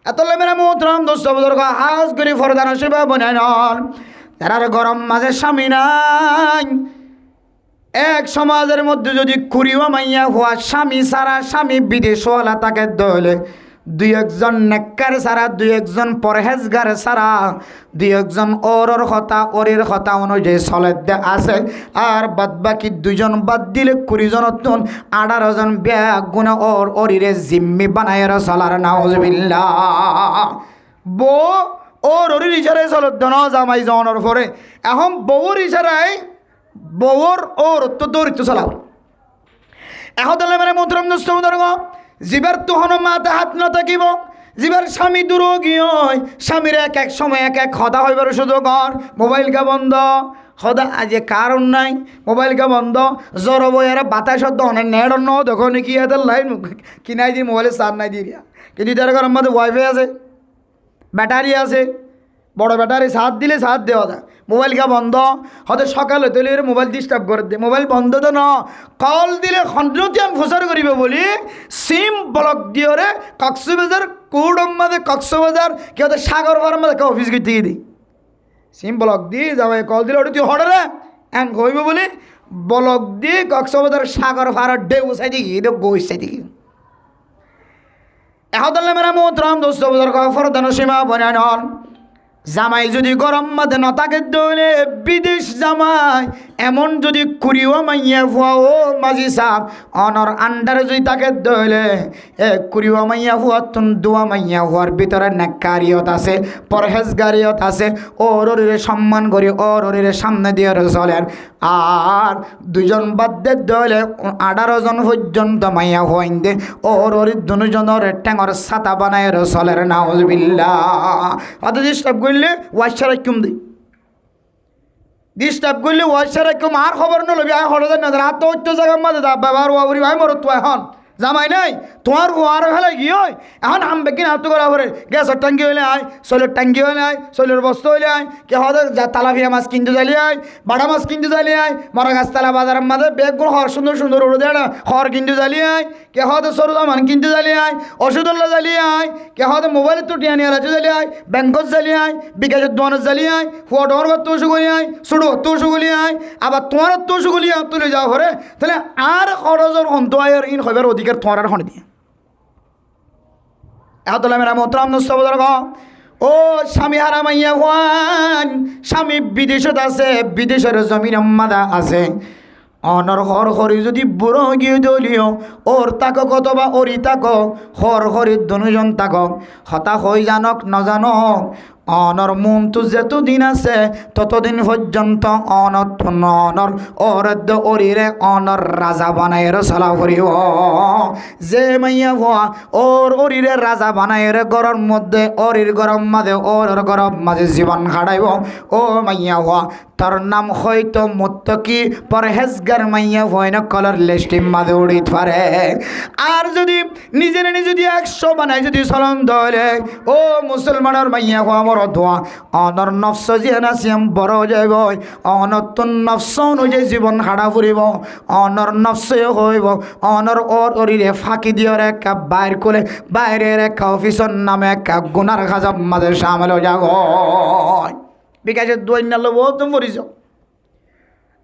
এতলে মেরা মোহতরম দোস্ত বুজুর্গ হাজ করি ফরদান সেবা বনায় নন তারার গরম মাঝে স্বামী নাই। এক সমাজের মধ্যে যদি কুড়িও মাইয়া হওয়া স্বামী সারা স্বামী বিদেশওয়ালা তাকে দলে দুই একজন নেককার সারা দুই একজন পরহেজগার সারা দুই একজন ওরর হতা ওরির হতা অনুযায়ী চলে আছে। আর বাদ বাকি দুজন বাদ দিলে 20 জনতন 18 জন ব্যাগ গুণা ওর ওরিরে জিম্মি বানায় চলার নাউজুবিল্লাহ। বউ ওর ওরির ইশারায় চলত ন জামাই জনের পরে এখন বউর ইশারায় বউর ওর তো দৌড়িত চলাব। এখন তাহলে মানে মোহতরম দোস্ত বুজুর্গ জীবের তোহন মাথা হাত না থাকিব। জীবের স্বামী দুরোগী হয় স্বামীর এক এক সময় এক এক হতা হইবার সুযোগ আর মোবাইলটা বন্ধ সদা আজি কারণ নাই মোবাইলটা বন্ধ জ্বর বইয়ার বাতাস অনেক নেট ন দেখো নাকি এদের লাইন কিনাই দিয়ে মোবাইলে চার্জ নাই দিয়ে কিন্তু তার ঘর আমাদের ওয়াইফাই আছে ব্যাটারি আছে বড় ব্যাটারি চার্জ দিলে চার্জ দেওয়া যায়। মোবাইলটা বন্ধ হয়তো সকালে তৈলে মোবাইল ডিস্টার্ব করে দে মোবাইল বন্ধ তো ন কল দিলে খন্ডতিয়ান প্রচার করিব বলি সিম ব্লক দিয়ে কক্সবাজার কৌডম মাঝে কক্সবাজার কেউ সাগর পাড়ার মাঝে কেউ অফিস গিয়ে দিই সিম ব্লক দিয়ে যাবে কল দিলে ওটা তুই হঠাৎ এন কইব বলি ব্লক দিয়ে কক্সবাজার সাগর পাড়ার ডেউ চাই দিই গোস চাই দিই। এখন মেরা মোহতরম দোস্ত বুজুর্গ ফরদান সীমা বনায় নন জামাই যদি গরম মাঝে নতাকে দৌলে বিদেশ জামাই এমন যদি কুড়িও মাইয়া ফুয়া ও মাঝি সাহ অনর আন্ডারে যদি তাকে দৌলে কুড়িও মাইয়া ফুয়া তুন দুয়া মাইয়া হওয়ার ভিতরে নেককারিয়ত আছে পরহেজগারিয়ত আছে ওর ওরিরে সম্মান করি ওর ওরিরে সামনে দিয়ে চলেন। আর দুজন বাদ্যের দৌলে 18 জন পর্যন্ত মাইয়া হইন দে ওর ওরি দুজনের ঠ্যাঙর ছাতা বানায় চলের নাউজুবিল্লাহ। অত ডিস্টার্ব করলে ওয়াইসারা কম দিই ডিস্টার্ব করলে ওয়াইসারা কম আর খবর নলবি আয় হঠাৎ না আর তো অত্য জায়গার মাঝে বাবার ওয়াবরি ভাই মরত তো এখন জামাই নাই তোমার আর ফেলে গিয়ে এখন আমবে কিনা হাত করা পরে গ্যাসের ট্যাঙ্কি হইলে আয় শৈলের ট্যাঙ্কি হইলে আয় শৈলের বস্তা হইলে আয় কে হতে তালাফিয়া মাছ কিনতে চালিয়ে আয় বাড়া মাছ কিনতে চালিয়ে আয় মরা গাছতলা বাজারের মাঝে বেগগুলো হর সুন্দর সুন্দর উড়ে দেয় না হর কিনতে চালিয়ে আয় কে হতে সরু দামান কিনতে চালিয়ে আয় ওষুধল্লা জ্বালিয়ে আয় কে হতে মোবাইলের তো টিয়া নিয়ে রাখতে চালিয়ে আয় ব্যাংকত জ্বালিয়ে আয় বিকাশের দোকানের জ্বালিয়ে আয় ফুয়া ডর ঘর তোষু গলি আয় ছোটো তোষু গলি আয় আবার তোমার তোষু গলি তুলে যাওয়া ঘরে তাহলে আর খরচের অন্ত আয়ের ইন হইবার অধিকার তোমার আর হনে দিয়ে এত মেরা মোহতরম দোস্ত বুজুর্গ ও স্বামী হারা মাইয়া হওয়ান স্বামী বিদেশত আছে বিদেশের জমিন মাদা আছে অনর হর হরি যদি বুড়ো গিয়ে দলিও ওর তাক কতবা ওরি তাক হর হরি দুজন তাক হতা হই জানক নজানক অনর মন তো যতদিন আছে ততদিন পর্যন্ত অনর অরদ্দ ওরিরে অনর রাজা বানাইরে চলা করিব। যে মাইয়া ভুয়া ওর ওরিরে রাজা বানাইরে গরম মধ্যে ওরির গরম মাঝে ওর গরম মাঝে জীবন খাটাইব ও মাইয়া ভুয়া তার নাম হয়তো মুত্তকি পরহেজগার মাইয়া ভয় না কলার লিস্টিম মাঝে উড়িত পারে। আর যদি নিজের নিজে যদি 100 বানাই যদি চলন ধরে ও মুসলমানের মাইয়া হওয়া ধোয়া অনর নফস জিয়ানাসিয়াম বড় যাইব অনতুন নফস অনুযায়ী জীবন হাড়া ফুরিব অনর নফসে হইব অনর ওর ওরিরে ফাঁকি দিয়ে একটা বাইর করে বাইরের একটা অফিসের নামে একটা গুনার খাজাব মাঝে সামিল যাব বিকাশের দৈন্যাল্য বহুত তুমি পড়িছ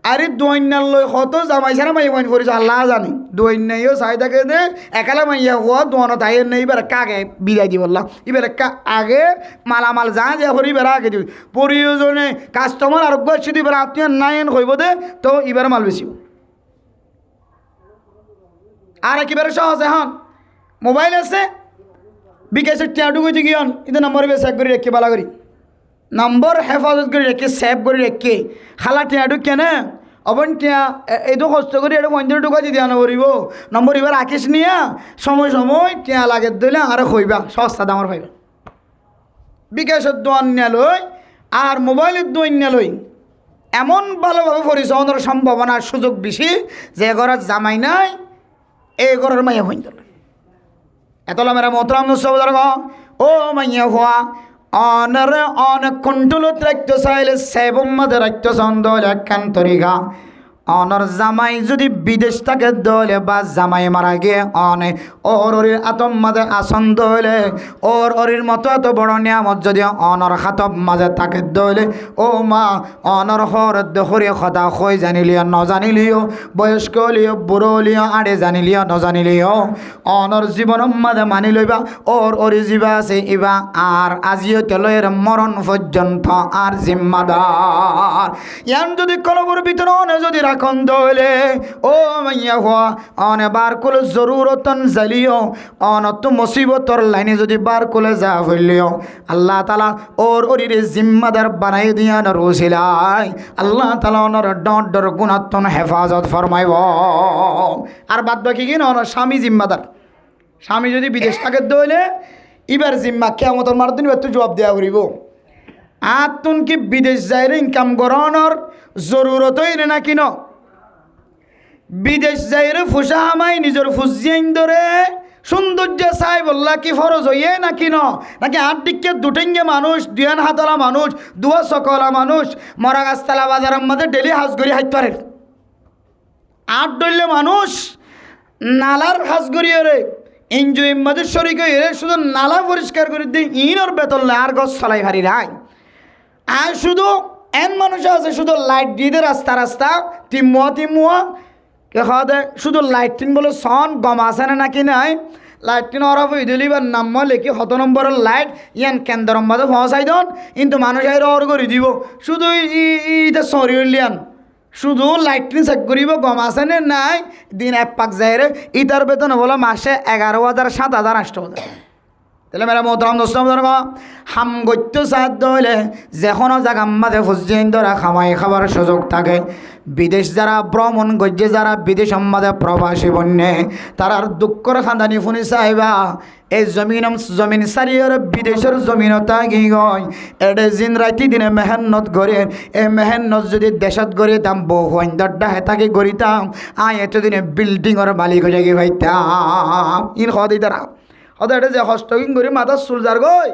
আরে দৈন্যাল্য কত জামাই সারা মাই মাইন পড়িছ আল্লাহ জানি দৈন্যাইও চাই থাকে দে একালা মাইয়া হওয়া দোয়ানো তাই নেই এবার কাকে বিদায় দিব এবার আগে মালামাল যা যা করি এবার আগে দিবি প্রয়োজনে কাস্টমার আরোগ্য যদি এবার আত্মীয় নাইন হইব দে তো এবার মাল বেশি আর একেবারে সহজ এখন মোবাইল আছে বিকাশের টিয়াটু গেছে কি হন কিন্তু নম্বর বেশ এক করে রেখে বালা করি নম্বর হেফাজত করে রেখে সেভ করে রেখে খালা টিয়াটু কেনে অবন টিয়া এইটো কষ্ট করে এটা পঞ্চাশ টাকা দিয়ে আনা করিব নম্বর এবার আঁকিস নিয়া সময় সময় টিয়া লাগে দিলে আর হইবা সস্তা দামর হইবা বিকাশের দোয়ান নিয়ালই আর মোবাইলের দোয়ান নিয়ালই এমন ভালোভাবে পরিচালনার সম্ভাবনার সুযোগ বেশি যে ঘরের জামাই নাই এই ঘরের মাইয়া হইন এতলা মেরা মোহতরম দোস্ত ও মাইয়া হওয়া অনরে অনেক কন্ট্রোলত রাখতে চাইলে সেবম মাঝে রাখতে চন্দ একান তরিকা অনর জামাই যদি বিদেশ থাকে দলে বা জামাই মারা গিয়ে অনে ওর আতম মাঝে আসন দলে ওর মতো এত বড় নিয়ামত যদি অনর হাতব মাঝে থাকে দলে ও মা অনর হর দহরে কথা হয়ে জানিলিও নজানিলিও বয়স্ক হলিও বুড়ো হলিও আড়ে জানিলিও নজানিলিও অনর জীবন মাঝে মানি লইবা ওর জীবা আছে ইবা আর আজিও তেলের মরণ পর্যন্ত আর জিম্মাদার ইয়ান যদি কলবর ভিতরে অনে যদি রাখন দলে ও মাইয়া হওয়া অনে বার কোলে জরুরতন জালিও অনত মুসিবতর লাইনে যদি বার কোলে যা হইলিও আল্লাহ তালা ওর জিম্মাদার বানাই দিয়া রুসিলাই আল্লাহ তালা ওনার ডর গুণাত্মন হেফাজত ফরমাইব আর বাদ বাকি কি না ওনার স্বামী জিম্মাদার স্বামী যদি বিদেশ থাকে দইলে এবার জিম্মা কেমতর মারদিন এবার তো জবাব দেওয়া করিব আর তুন কি বিদেশ যাইরে ইনকাম করানোর জরুরতই না কিন বিদেশ যাইরে ফুসা হামাই নিজের ফুসিয়াইন ধরে সৌন্দর্য চাই বললা কি ফরজ হইয়ে না কিন নাকি আট দিকে দুটেঙ্গে মানুষ দুয়ান হাতলা মানুষ দুয়া সকলা মানুষ মরা গাছতলা বাজারের মধ্যে ডেলি হাজ করি হাইতে পারে আট ডললে মানুষ নালার হাজ করিয়ে রে এনজয় মধ্যে শরীর শুধু নালা পরিষ্কার করে দিই ইনর বেতন আর গছ চালাই হারি রাই আর শুধু এন মানুষ আছে শুধু লাইট দিয়ে দে রাস্তা রাস্তা তিমুয়া কে খাওয়া দেয় শুধু লাইটিন বলে সন গম আছে না নাকি নাই লাইটিন অরফ হয়ে দিলি বা নাম লেখি 7 নম্বরের লাইট ইয়ান কেন্দ্রের মধ্যে পৌঁছাই দন কিন্তু মানুষ আই অর করে দিব শুধু ইটা সরিয়ান শুধু লাইটিন চেক করিব গম আছে নে নাই দিন এক পাক যায় রে ইটার বেতন বলো মাসে 11,000 7,000 8,000 তাহলে মেরা মোহতরম দোস্ত হাম গত্য সাহায্য হইলে যে কোনো জায়গা মাঝে ফুসিন ধরা খামাই খাবার সুযোগ থাকে বিদেশ যারা ভ্রমণ গজ্জে যারা বিদেশ মাঝে প্রবাসী বন্যে তারার দুঃখর খান্দানি ফুনি চাইবা এই জমিন সারিয়ার বিদেশের জমিন তাগি গয় এডে জিন রাতি দিনে মেহান্নত করে এই মেহান্নত যদি দেশত গড়ে দাম বহু দরডা হেতাকে গড়িতাম এতদিনে বিল্ডিংর মালিক হয়ে গিয়ে ভাইতাম ইন হদি দ্বারা এটা যে হস্তকিং করে মাথার চুল যার গই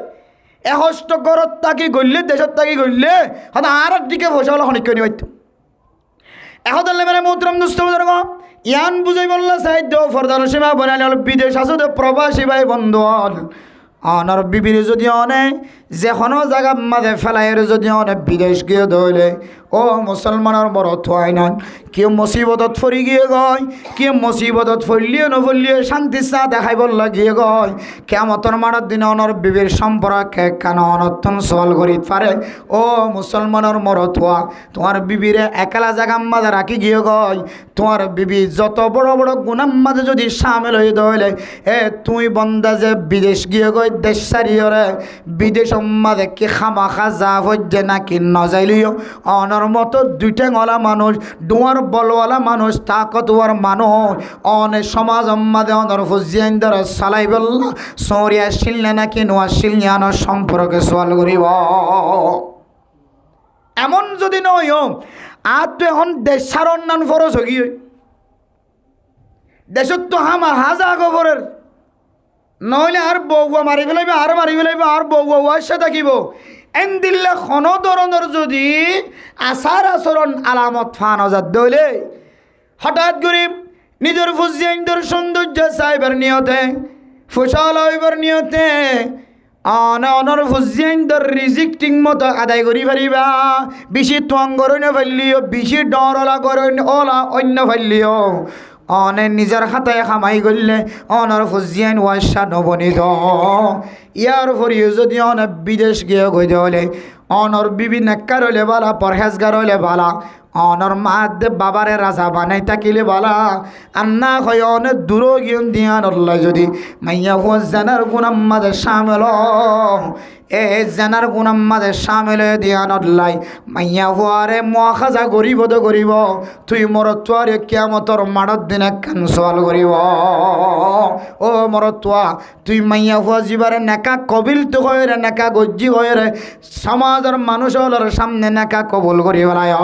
এ হস্ত ঘরত তাকি গড়লে দেশত তাকি গড়লে হয়তো আর দিকে বসে হলো খনিক করে পাইত এখন মানে মোহতরম দুষ্ট ইয়ান বুঝাই বললা সাহিত্য ফরদান সীমা বনালে হল বিদেশ আসতে প্রবাসী ভাই বন্ধু অনর বিবির যদি অনে যে কোনো জায়গা মাঝে ফেলাইয়ের যদি অনে বিদেশ গিয়ে ধরলে ও মুসলমানের বড় থোয়াই নয় কেউ মুসিবতত ফরি গিয়ে গয় কেউ মুসিবতত ফরলিয়ে নফরলিয়ে শান্তি চা দেখাই বললা গিয়ে গয় কেমতর মারার দিনে অনর বিবির সম্পর্কে কেন অনর্থন সওয়াল করিত পারে ও মুসলমানের মর থোয়া তোমার বিবিরে একলা জায়গা মাঝে রাখি গিয়ে গয় তোমার বিবি যত বড় বড় গুণার মাঝে যদি সামিল হয়ে ধরলে তুই বন্দা যে বিদেশ গিয়ে গয় দেশ সারিয়রে বিদেশ মাঝে কি খামাখা যা হচ্ছে নাকি নজাইলিও অনর মতো দুইটা গলা মানুষ ডুয়ার বলওয়ালা মানুষ তাকতওয়ার মানুষ অনে সমাজ মাঝে অনর ফুজিয়ান দ্বারা সালাই বললা সরিয়া শিলনে নাকি নোয়া শিলনিয়ানোর সম্পর্কে সওয়াল করিব এমন যদি নয় আর তো এখন দেশ সার অন্যান্য ফরজ হই দেশত তো হামা হাজা খবরের নইলে আর বউয়া মারি ফেলাইবে আর মারি ফেলাইবে আর বউয়া ওয়াসে থাকিব এন দিল্লে কোনো ধরনের যদি আচার আচরণ আলামত ফান অজাত দইলে হঠাৎ করে নিজের ফুজিয়াইনদের সৌন্দর্য চাইবার নিয়তে ফসল হইবার নিয়তে অনর ফুজিয়াইনদের রিজিক ঠিক মতো আদায় করি পারিবা বেশি তোয়াঙ্গর অন্য ফেললিও বেশি ডর ওলা করে ওলা অন্য ফেললিও অনে নিজের হাতে খামাই করলে অনর ফুজিয়ান ওয়াসা নবনিত ইয়ার ফরিও যদি অনে বিদেশ গিয়ে গই হলে অনর বিবি নেককার হইলে বালা পরহেজগার হইলে বালা অনর মাদে বাবারে রাজা বানাই থাকিলে বালা আর না হয় অনেক দূর গিয়ে দিয়ান যদি মাইয়া হুয়া জানার গুণাম মাঝে সামেল এ জানার গুণাম মাঝে সামেল দিয়ানল্লাই মাইয়া হুয়ারে মহাজা গরিব তো গরিব তুই মরতুয়ারে কেমতর মাড়ত দিনে কেন সওয়াল করিব ও মরতুয়া তুই মাইয়া হুয়া জীবারে নেকা কবিল তো হয়ে রে নেকা গজ্জি হয়ে রে সমাজের মানুষ হলোর সামনে নেকা কবুল করি বলায়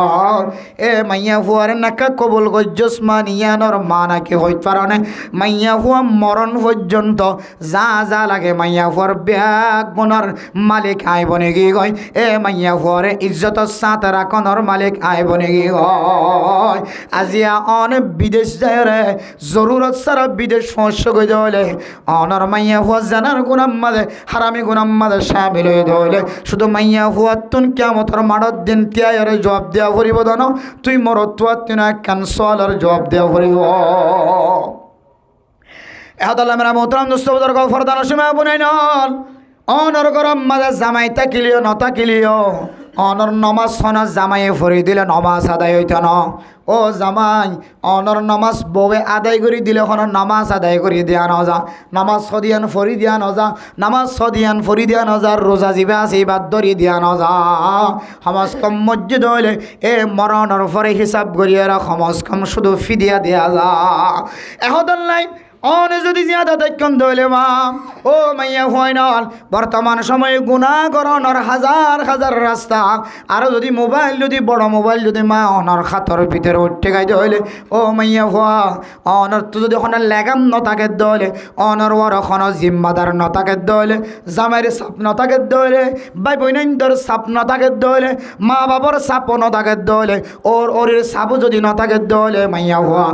এ মাইয়া হুয়ারে নেকা কবুল গজ্জসমান ইয়ানোর মা নাকি হইতে পারে না মাইয়া হুয়া মরণ পর্যন্ত যা যা লাগে মাইয়া হুয়ার ব্যাগ বোনার মালিক আই বনে গি গয় এ মাইয়া ফুয়ারে ইজ্জত সাথ রাখনের মালিক আই বনে গি গয় আজিয়া অনেক বিদেশ যায় রে জরুরত সারা বিদেশ ফসে গই দলে অনর মাইয়া ফুয়া জানার গুনাম মাদে হারামি গুনাম মাদে শামিল হয়ে দলে শুধু মাইয়া ফুয়া তুন কিয়ামতের মাড়ত দিন তিয়ারে জবাব দেওয়া পড়িব জানো তুই মরত তুয়া তুই না ক্যান্সলের জবাব দেওয়া পড়িব এহতাল্লাহ মেরা মোহতারাম দোস্ত বুজুর্গ ফরদান সময় বুনাই নল অনর গরম মাঝে জামাই তাকিলিও নতাকিলিও অনর নমাজ সনা জামাইয়ে ফরি দিলে নমাজ আদায় হইত ন ও জামাই অনর নমাজ বউয়ে আদায় করে দিলে কোনো নামাজ আদায় করে দিয়া নজা নামাজ সদিয়ান ফরি দিয়া নজা নামাজ সদিয়ান ফরি দিয়া নজা রোজা জিবা আছে বাদ ধরি দিয়া নজা সমাজ কম মসজিদ হইলে এ মরণর পরে হিসাব করিয়ে সমাজ কম শুধু ফিদিয়া দিয়া যা এহতাল্লাই অনে যদি জিয়াদা দেখন দইলে মা ও মাইয়া ফাইনাল বর্তমান সময়ে গুনাহ করণর হাজার হাজার রাস্তা আর যদি মোবাইল যদি বড় মোবাইল যদি মা অনর খাতর ভিতরে উঠে গাইতে হইলে ও মাইয়া ফুয়া অনর তো যদি ওখানে লেগাম নতাকে দইলে অনর ওর ওখানে জিম্মাদার নতাকে দইলে জামাইয়ের সাপ নতাকে দইলে ভাই বইনাইন্দর সাপ নতাকে দইলে মা বাবার সাপ নতাকে দইলে ওর ওরের সাপও যদি নতাকে দইলে মাইয়া ফুয়া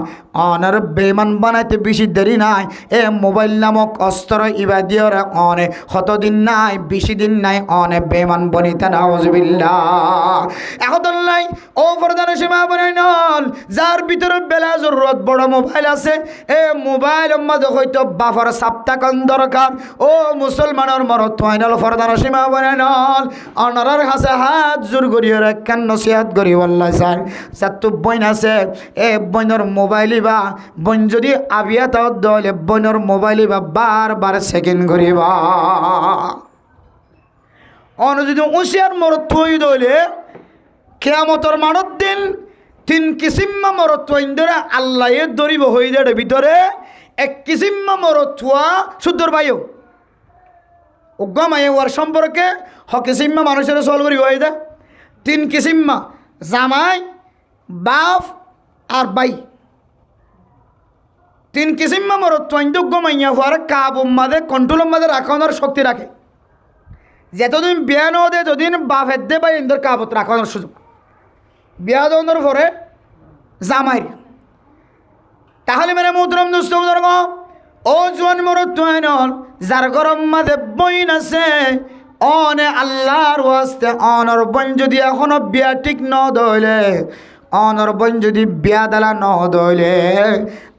অনর বেমান বানাইতে বেশি দেরি নাই এ মোবাইল নামক অস্ত্র ইবাদিয়র অনে কতদিন নাই বেশি দিন নাই অনে বেমান বনিতা নাউজুবিল্লাহ এখদাল্লাই ও ফরদান সীমা বনাই নল যার ভিতরে বেলা জরুরত বড় মোবাইল আছে এ মোবাইল মধ্যে হয়তো বাফার সাপ্তাকন দরকার ও মুসলমানের মরত ফাইনাল ফরদান সীমা বনাই নল অনারার কাছে হাত জোর করিয়ে রাখেন নসিহত করি আল্লাহ স্যার স্যার তো বইন আছে এ বইনের মোবাইল বা বইন যদি আবিয়া তাও দলে বইনের মোবাইল বা বারবার সেকেন্ড করিবা অন যদি উশিয়ার মরত থই দলে কিয়ামতের মানত দিন তিন কিসিম্মা মরত থইন ধরে আল্লাহ এ দরিব হই যাবে ভিতরে এক কিসিম্মা মরত থুয়া শুদ্ধর ভাইও উগ্গমায় ওর সম্পর্কে হ কিসিম্মা মানুষের সল করিব হই দে তিন কিসিম্মা জামাই বাপ আর বাই তিন কিসিম্মা মরত থইন্দুগ্য মাইয়া হওয়ার কাবুম মাদে কন্ট্রোল মাদে রাখানোর শক্তি রাখে যতদিন বিয়া ন দে যতদিন বাপের দে বা ইন্দর কাবত রাখানোর সুযোগ বিয়া দেওয়ার পরে জামাই তাহলে মেরে মোহতরম দোস্ত বুজুর্গ ও জোয়ান মরত থইনল যার গরম মাদে বইন আছে অনে আল্লাহর ওয়াস্তে অনর বন যদি এখনো বিয়া ঠিক ন দইলে অনর বন যদি বিয়া দালা ন দইলে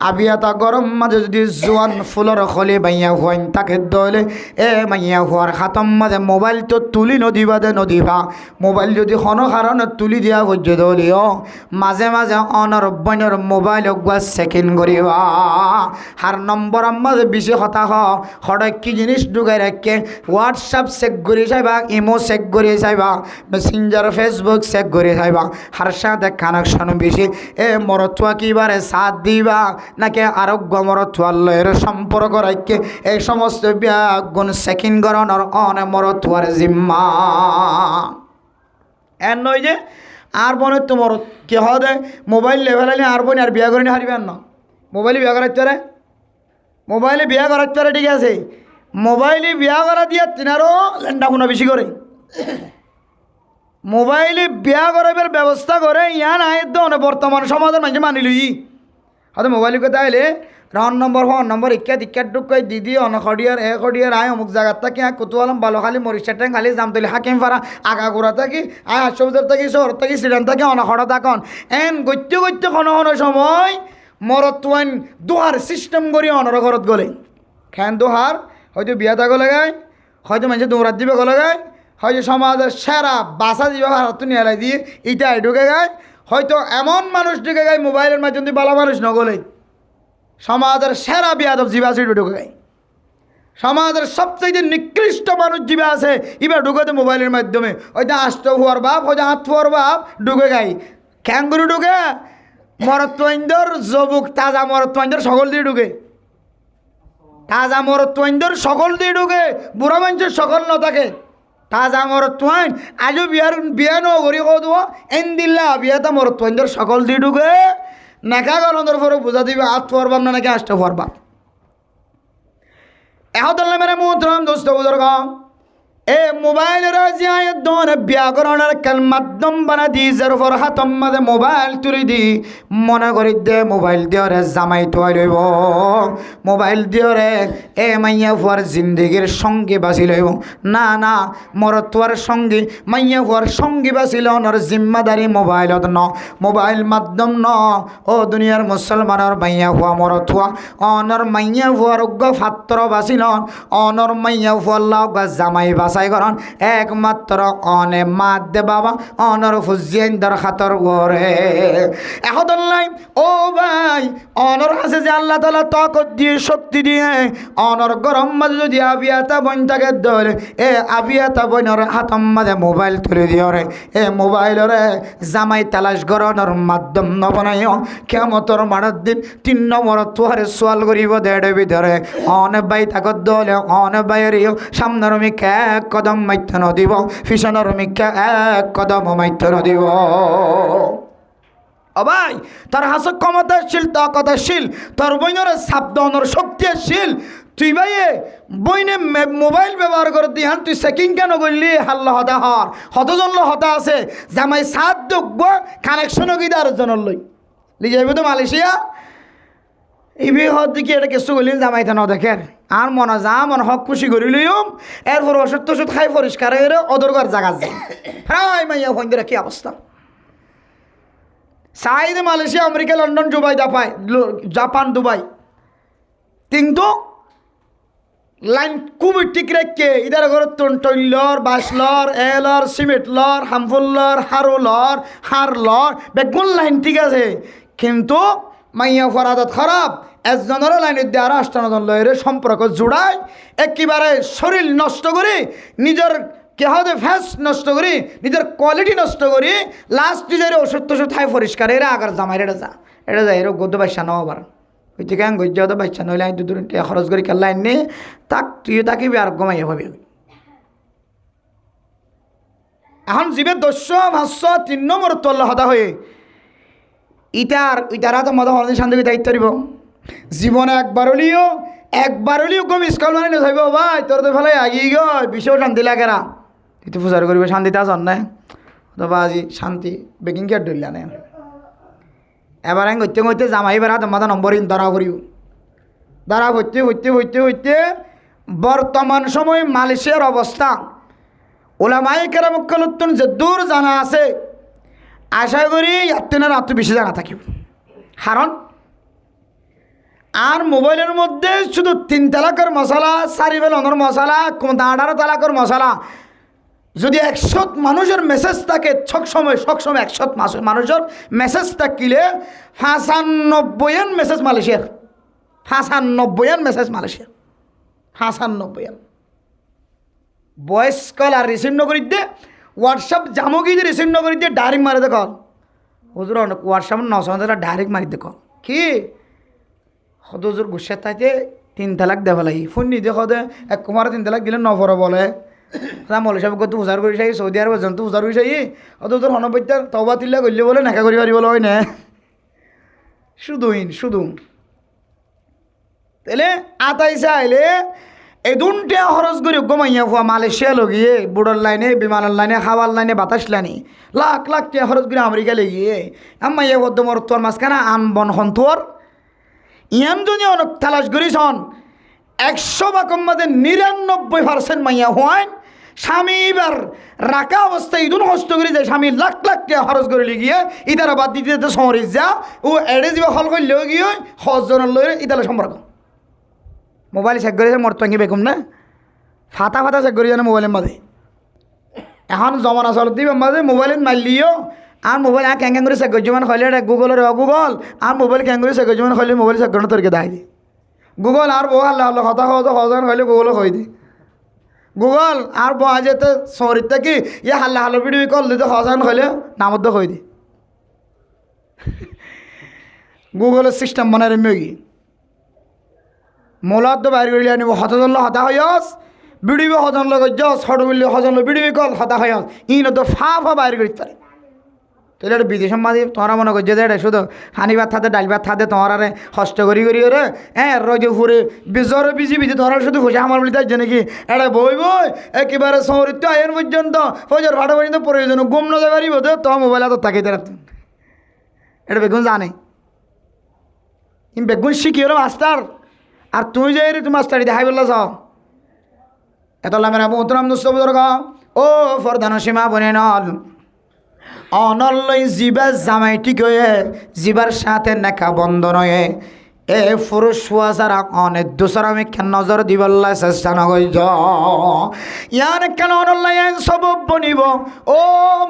আবিয়াতা গরম মাঝে যদি জোয়ান ফুলর খলি মাইয়া হইন তাকে দইলে এ মাইয়া হওয়ার খাতম মাঝে মোবাইল তো তুলি নদিবা দে নদিবা মোবাইল যদি কোনো কারণে তুলি দিয়া হইছে দলিও মাঝে মাঝে অনর বনের মোবাইল গুয়া সেকেন্ড করিবা হার নম্বর মাঝে বেশি কথা হঠাৎ কি জিনিস ঢুকাই রাখে হোয়াটসঅ্যাপ চেক করে চাইবা ইমো চেক করে চাইবা মেসেঞ্জার ফেসবুক চেক করে চাইবা হার সাথে কানেকশন বেশি এ মরতুয়া কিবারে সাথ দিবা নাকি আরোগ্য মরতুয়াল্লের সম্পর্ক রাখে এই সমস্ত গুণ সেকেন্ড গরণর অনে মরতুয়ার জিম্মা এর নয় যে আর বনে তোমার কি হবে মোবাইল লেভেল আর বোন আর বিয়া করে নি হারিবেন না মোবাইলে বিয়া করাতে পারে মোবাইলে বিয়া করাতে পারে ঠিক আছে মোবাইলে বিয়া করা দিয়া তিনারও লেন্ডা ফোনা বেশি করে মোবাইলে বিয়া করাবার ব্যবস্থা করে ইয়া নাই তো বর্তমান সমাজের মানুষ মানিলই হয়তো মোবাইল কথা আইলে রাউন্ড নম্বর ফোন নম্বর ইক্যাত ঢুকাই দিদি অনখডিয়ার এ খডিয়ার আয় অমুক জায়গার থাকি কুতুয়ালাম ভালো খালি মরিচা ট্যাং খালি জামতলি হাকিম ফারা আগাগোড়া থাকি আয় হাসপাতাল থাকি শহর থাকি সিডান থাকি অনখড়া থাকন এন গত্য গত্য কোনো সময় মরতুয়ান দোহার সিস্টেম করি অনর ঘরত গলে খেন দোহার হয়তো বিয়া থাকো লাগায় হয়তো মানুষ দৌড়াত দিবে লাগায় হয়তো সমাজের সেরা বাসা দিবে হাত নিয়ে দিয়ে ইটা ঢুকে গায় হয়তো এমন মানুষ ঢুকে গায় মোবাইলের মাধ্যমে ভালো মানুষ নগলে সমাজের সেরা বিয়াদব জীবা আছে ঢুকে গায় সমাজের সবচেয়ে নিকৃষ্ট মানুষ জীবা আছে এবার ঢুকেতে মোবাইলের মাধ্যমে হয়তো আষ্ট হওয়ার বাপ হয়তো হাত হওয়ার বাপ ঢুকে গায় খ্যাঙ্গুরু ঢুকে মরত্বইন্দর জবুক তাজা মরত্বইন্দর সকল দিয়ে ঢুকে তাজা মরত্বইন্দর সকল দিয়ে ঢুকে বুড়া মানুষের সকল ন থাকে তাজা মরত্বইন আজও বিয়া নগরী কো দেবো এন দিল্লা বিয়াটা মরত্বইন্দর সকল দিয়ে ঢুকে নেকা গলন্দর পরে বুঝা দিবে আট ফরবাম না নাকি আষ্ট ফরবাম এহতাল্লা মেরে মোহতরম দোস্ত বুজুর্গ এ মোবাইলের যে আয়াত দোনে ব্যাকরণের কাল মাধ্যম বানা দি যার উপর হাতম মাঝে মোবাইল তুলি দি মনে করি দে মোবাইল দিওরে জামাই তোয়াই লইব, মোবাইল দিওরে এ মাইয়া ফুয়ার জিন্দিগির সঙ্গী বাঁচি লইব। না না, মরতুয়ার সঙ্গী মাইয়া ফুয়ার সঙ্গী বাঁচিল ওনার জিম্মাদারি মোবাইলত ন, মোবাইল মাধ্যম ন। ও দুনিয়ার মুসলমানের মাইয়া ফুয়া মরতুয়া অনর মাইয়া ফুয়ার উগ্র ফাত্র বাঁচিল, অনর মাইয়া ফুয়ার লাউগা জামাই বাঁচাই করন একমাত্র অনে মাত দে বাবা অনর ফুজিয়ান দর খাতর গরে এখন নাই। ও ভাই, অনর আছে যে আল্লাহ তাআলা তাকত দিয়ে শক্তি দিয়ে অনর গরম মাঝে যদি আবিয়াতা বইন থাকে ধরে এ আবিয়াতা বইনর হাতম মাঝে মোবাইল তুলে দিও রে, এ মোবাইলরে জামাই তালাশ গরনের মাধ্যম নবনাইও কেমতর মারার দিন 3 নম্বর তোয়ারে সোয়াল করিব দেড়ে ভিতরে অনে বাই তাকত দলে অনে বাইরেও সামনের মিকে এক কদম মাইথ নদিব, পিছনের মিকে এক কদম মাইথ নদিব। ও ভাই, তার হাসক ক্ষমতাশীল তাকতশীল, তোর বইনের সাবধানের শক্তিশীল। তুই ভাই বইনে মোবাইল ব্যবহার করে দি হান তুই চেকিং কেন করলি? হাল্লা হতা হর হতজন হতা আছে জামাই সাত দুঃখ কানেকশনও কি আর জনের লই লিজাইব তো মালয়েশিয়া ইভি হত দিকে এটা কিছু করলি জামাই থানো দেখের আর মনে যা মন হক খুশি করি লইম এরপর ওষুধ টষুধ খাই পরিষ্কার হয়ে অদরকার জায়গা যায় প্রায় মাইয়া ফোন কি অবস্থা। Saeed Malaysia America London Dubai দাপায় জাপান দুবাই কিন্তু লাইন খুবই ঠিক রেখে ইদার ঘর তৈলর বাসলর এলর সিমেন্ট লর হামফুল্লর হারুলর হারলর বেগুন লাইন ঠিক আছে কিন্তু মাইয়া ফরাদত খারাপ একজনের লাইনের দিয়ে আর 8 লয়ের সম্পর্ক জোড়ায় একেবারে শরীর নষ্ট করে নিজের কেহদে ফ্যাস নষ্ট করি নিজের কোয়ালিটি নষ্ট করি লাস্ট নিজের ওষুধ টষুধ খাই পরিষ্কার এরা আগার জামাই এটা যা এরকম গদ্য বাচ্চা নেওয়া আবার ওই থেকে গজ্জা তো বাচ্চা নইলে আমি দুটো খরচ করি খেলা আনি তাক তুইও তাকিবি আর কমাইয়া ভাবি এখন জীবের 200-500 নম্বর তল্লা হতা হয়ে ইটারা তো মতো হরদি শান্তি দায়িত্ব দিব জীবনে একবার হলিও কম স্কুল মানে নথাইব ভাই তোর তো ফেলে আগিয়ে গই বিষয় শান্তি লাগে না তুই তো পূজার করিব শান্তিতে আস নাই তো আজি শান্তি বেকিং কেয়ার ধরলা না এবার আমি হইতে জামাই বেড়া তোমার নম্বর ধরা করিব ধরা হইতে বর্তমান সময় মালয়েশিয়ার অবস্থা ওলামাই কেরামুক্কালুত্তুন যে দূর জানা আছে আশা করি ইয়াত্তিনের আত্ম বেশি জানা থাকিব কারণ আর মোবাইলের মধ্যে শুধু 3 তালাকের মশলা 4 বেলনের মশলা 18 তালাকের মশলা যদি 100 মানুষের মেসেজ থাকে সবসময় 100 মানুষের মেসেজ থাকিলে 95 মেসেজ মালয়েশিয়ার 95 মেসেজ মালয়েশিয়ার 95 ভয়েস কল আর রিসিভ নকরি দে হোয়াটসঅ্যাপ জামকি দিয়ে রিসিভ নকরি দিয়ে ডাইরেক্ট মারি দেখ হুজুর হোয়াটসঅ্যাপ 900 ডাইরেক্ট মারি দেখ কি হজুর গুসে তাইতে 3 তালাক দেওয়া লাগি ফোন নি দেখো দে 1 তালাক দিলে নফর বলে মৌলী সাহেব কত উজার করে চাই সৌদি আরব জন্তু উজার করে চাই তোর হনবৈদ্যার তবা তিল্লা করলে বলে নাকা করি পারি বলে হয় না শুধু তাহলে আতাইসা আইলে এই 2টা খরচ করি গমাইয়া ফুয়া মালয়েশিয়া লগিয়ে বুড়োর লাইনে বিমানের লাইনে খাওয়ার লাইনে বাতাস লাইনে লাখ টাকা খরচ করে আমেরিকা লেগিয়ে আম্মাইয়া বদ্ধমর তোর মাঝখানে আনবন হন্তর ইয়ান যদি অনেক তালাশ করিছন 100 বাকম মাঝে 99% মাইয়া হওয়ায় স্বামী এবার রাখা অবস্থায় ইদুন হস্ত করে যায় স্বামী লাখ টাকা খরচ করে গিয়ে ইতারা বাদ দিতে শহরে যা ও এড়ে যাবে হল করলেও গিয়ে হজনের লয়ে ইতালে সম্পর্ক মোবাইল চেক করেছে মোর টঙ্গি বেকুম না ফাটা চেক করে জানে মোবাইলের মাঝে এখন জমানা চলত দিবে মাঝে মোবাইল মারলিও আর মোবাইল আর ক্যাং করে চেক করছি মানে হলে গুগলের গুগল আর মোবাইল ক্যাং করে চেক করছি মানে হলে মোবাইল চেক করানো তোরকে দেখাই দি গুগল আর বউ আল্লাহ আল্লাহ হতা হজন হলে গুগলও হয়ে দি গুগল আর বউ যেতে শহরের থেকে ইয়ে হাল্লা হাল্লা ভিডিও কল দিতে হজন হলে নামত হয়ে দি গুগলের সিস্টেম বানাই মেগি মোলাদ বাইর করে আনিব হতজন হতা হইস বিডিবি হজন লগ জস হট বিলি হজন বিডিবি কল হতা হইস ইন তো ফা বাইর করি পারে তাহলে এটা বিদেশ মাঝে তোমরা মনে করছে যে এটা শুধু হানি ভাত থাতে ডাল ভাত থাতে তোমার হস্ত করি রে হ্যাঁ রোজে ফুরে বিজরে বিজি বিজি তোমরা শুধু খুশি আমার বলি তাই নাকি এটা বই একেবারে শহরিত আয়ের পর্যন্ত ফজর ভাটা পর্যন্ত প্রয়োজন গুম না যাবে পারিব তো তোমার মোবাইল তো থাকে এটা বেগুন জানে বেগুন শিখি হলো মাস্টার আর তুই যে তুমি মাস্টার দেখাই বললা চাও এত লামের মোহতরাম দুস্তবুজুর্গ ও ফরদান সীমা বনে নল অনলই জিবার জামাই ঠিক হয়ে জিবার সাথে নেকা বন্ধ নয় এ পুরুষ হওয়া যারা অনেক দোসর আমি কেন নজর দিবল্লা চেষ্টা নগর ইয়ান কেন অনলাইন সব বনিব ও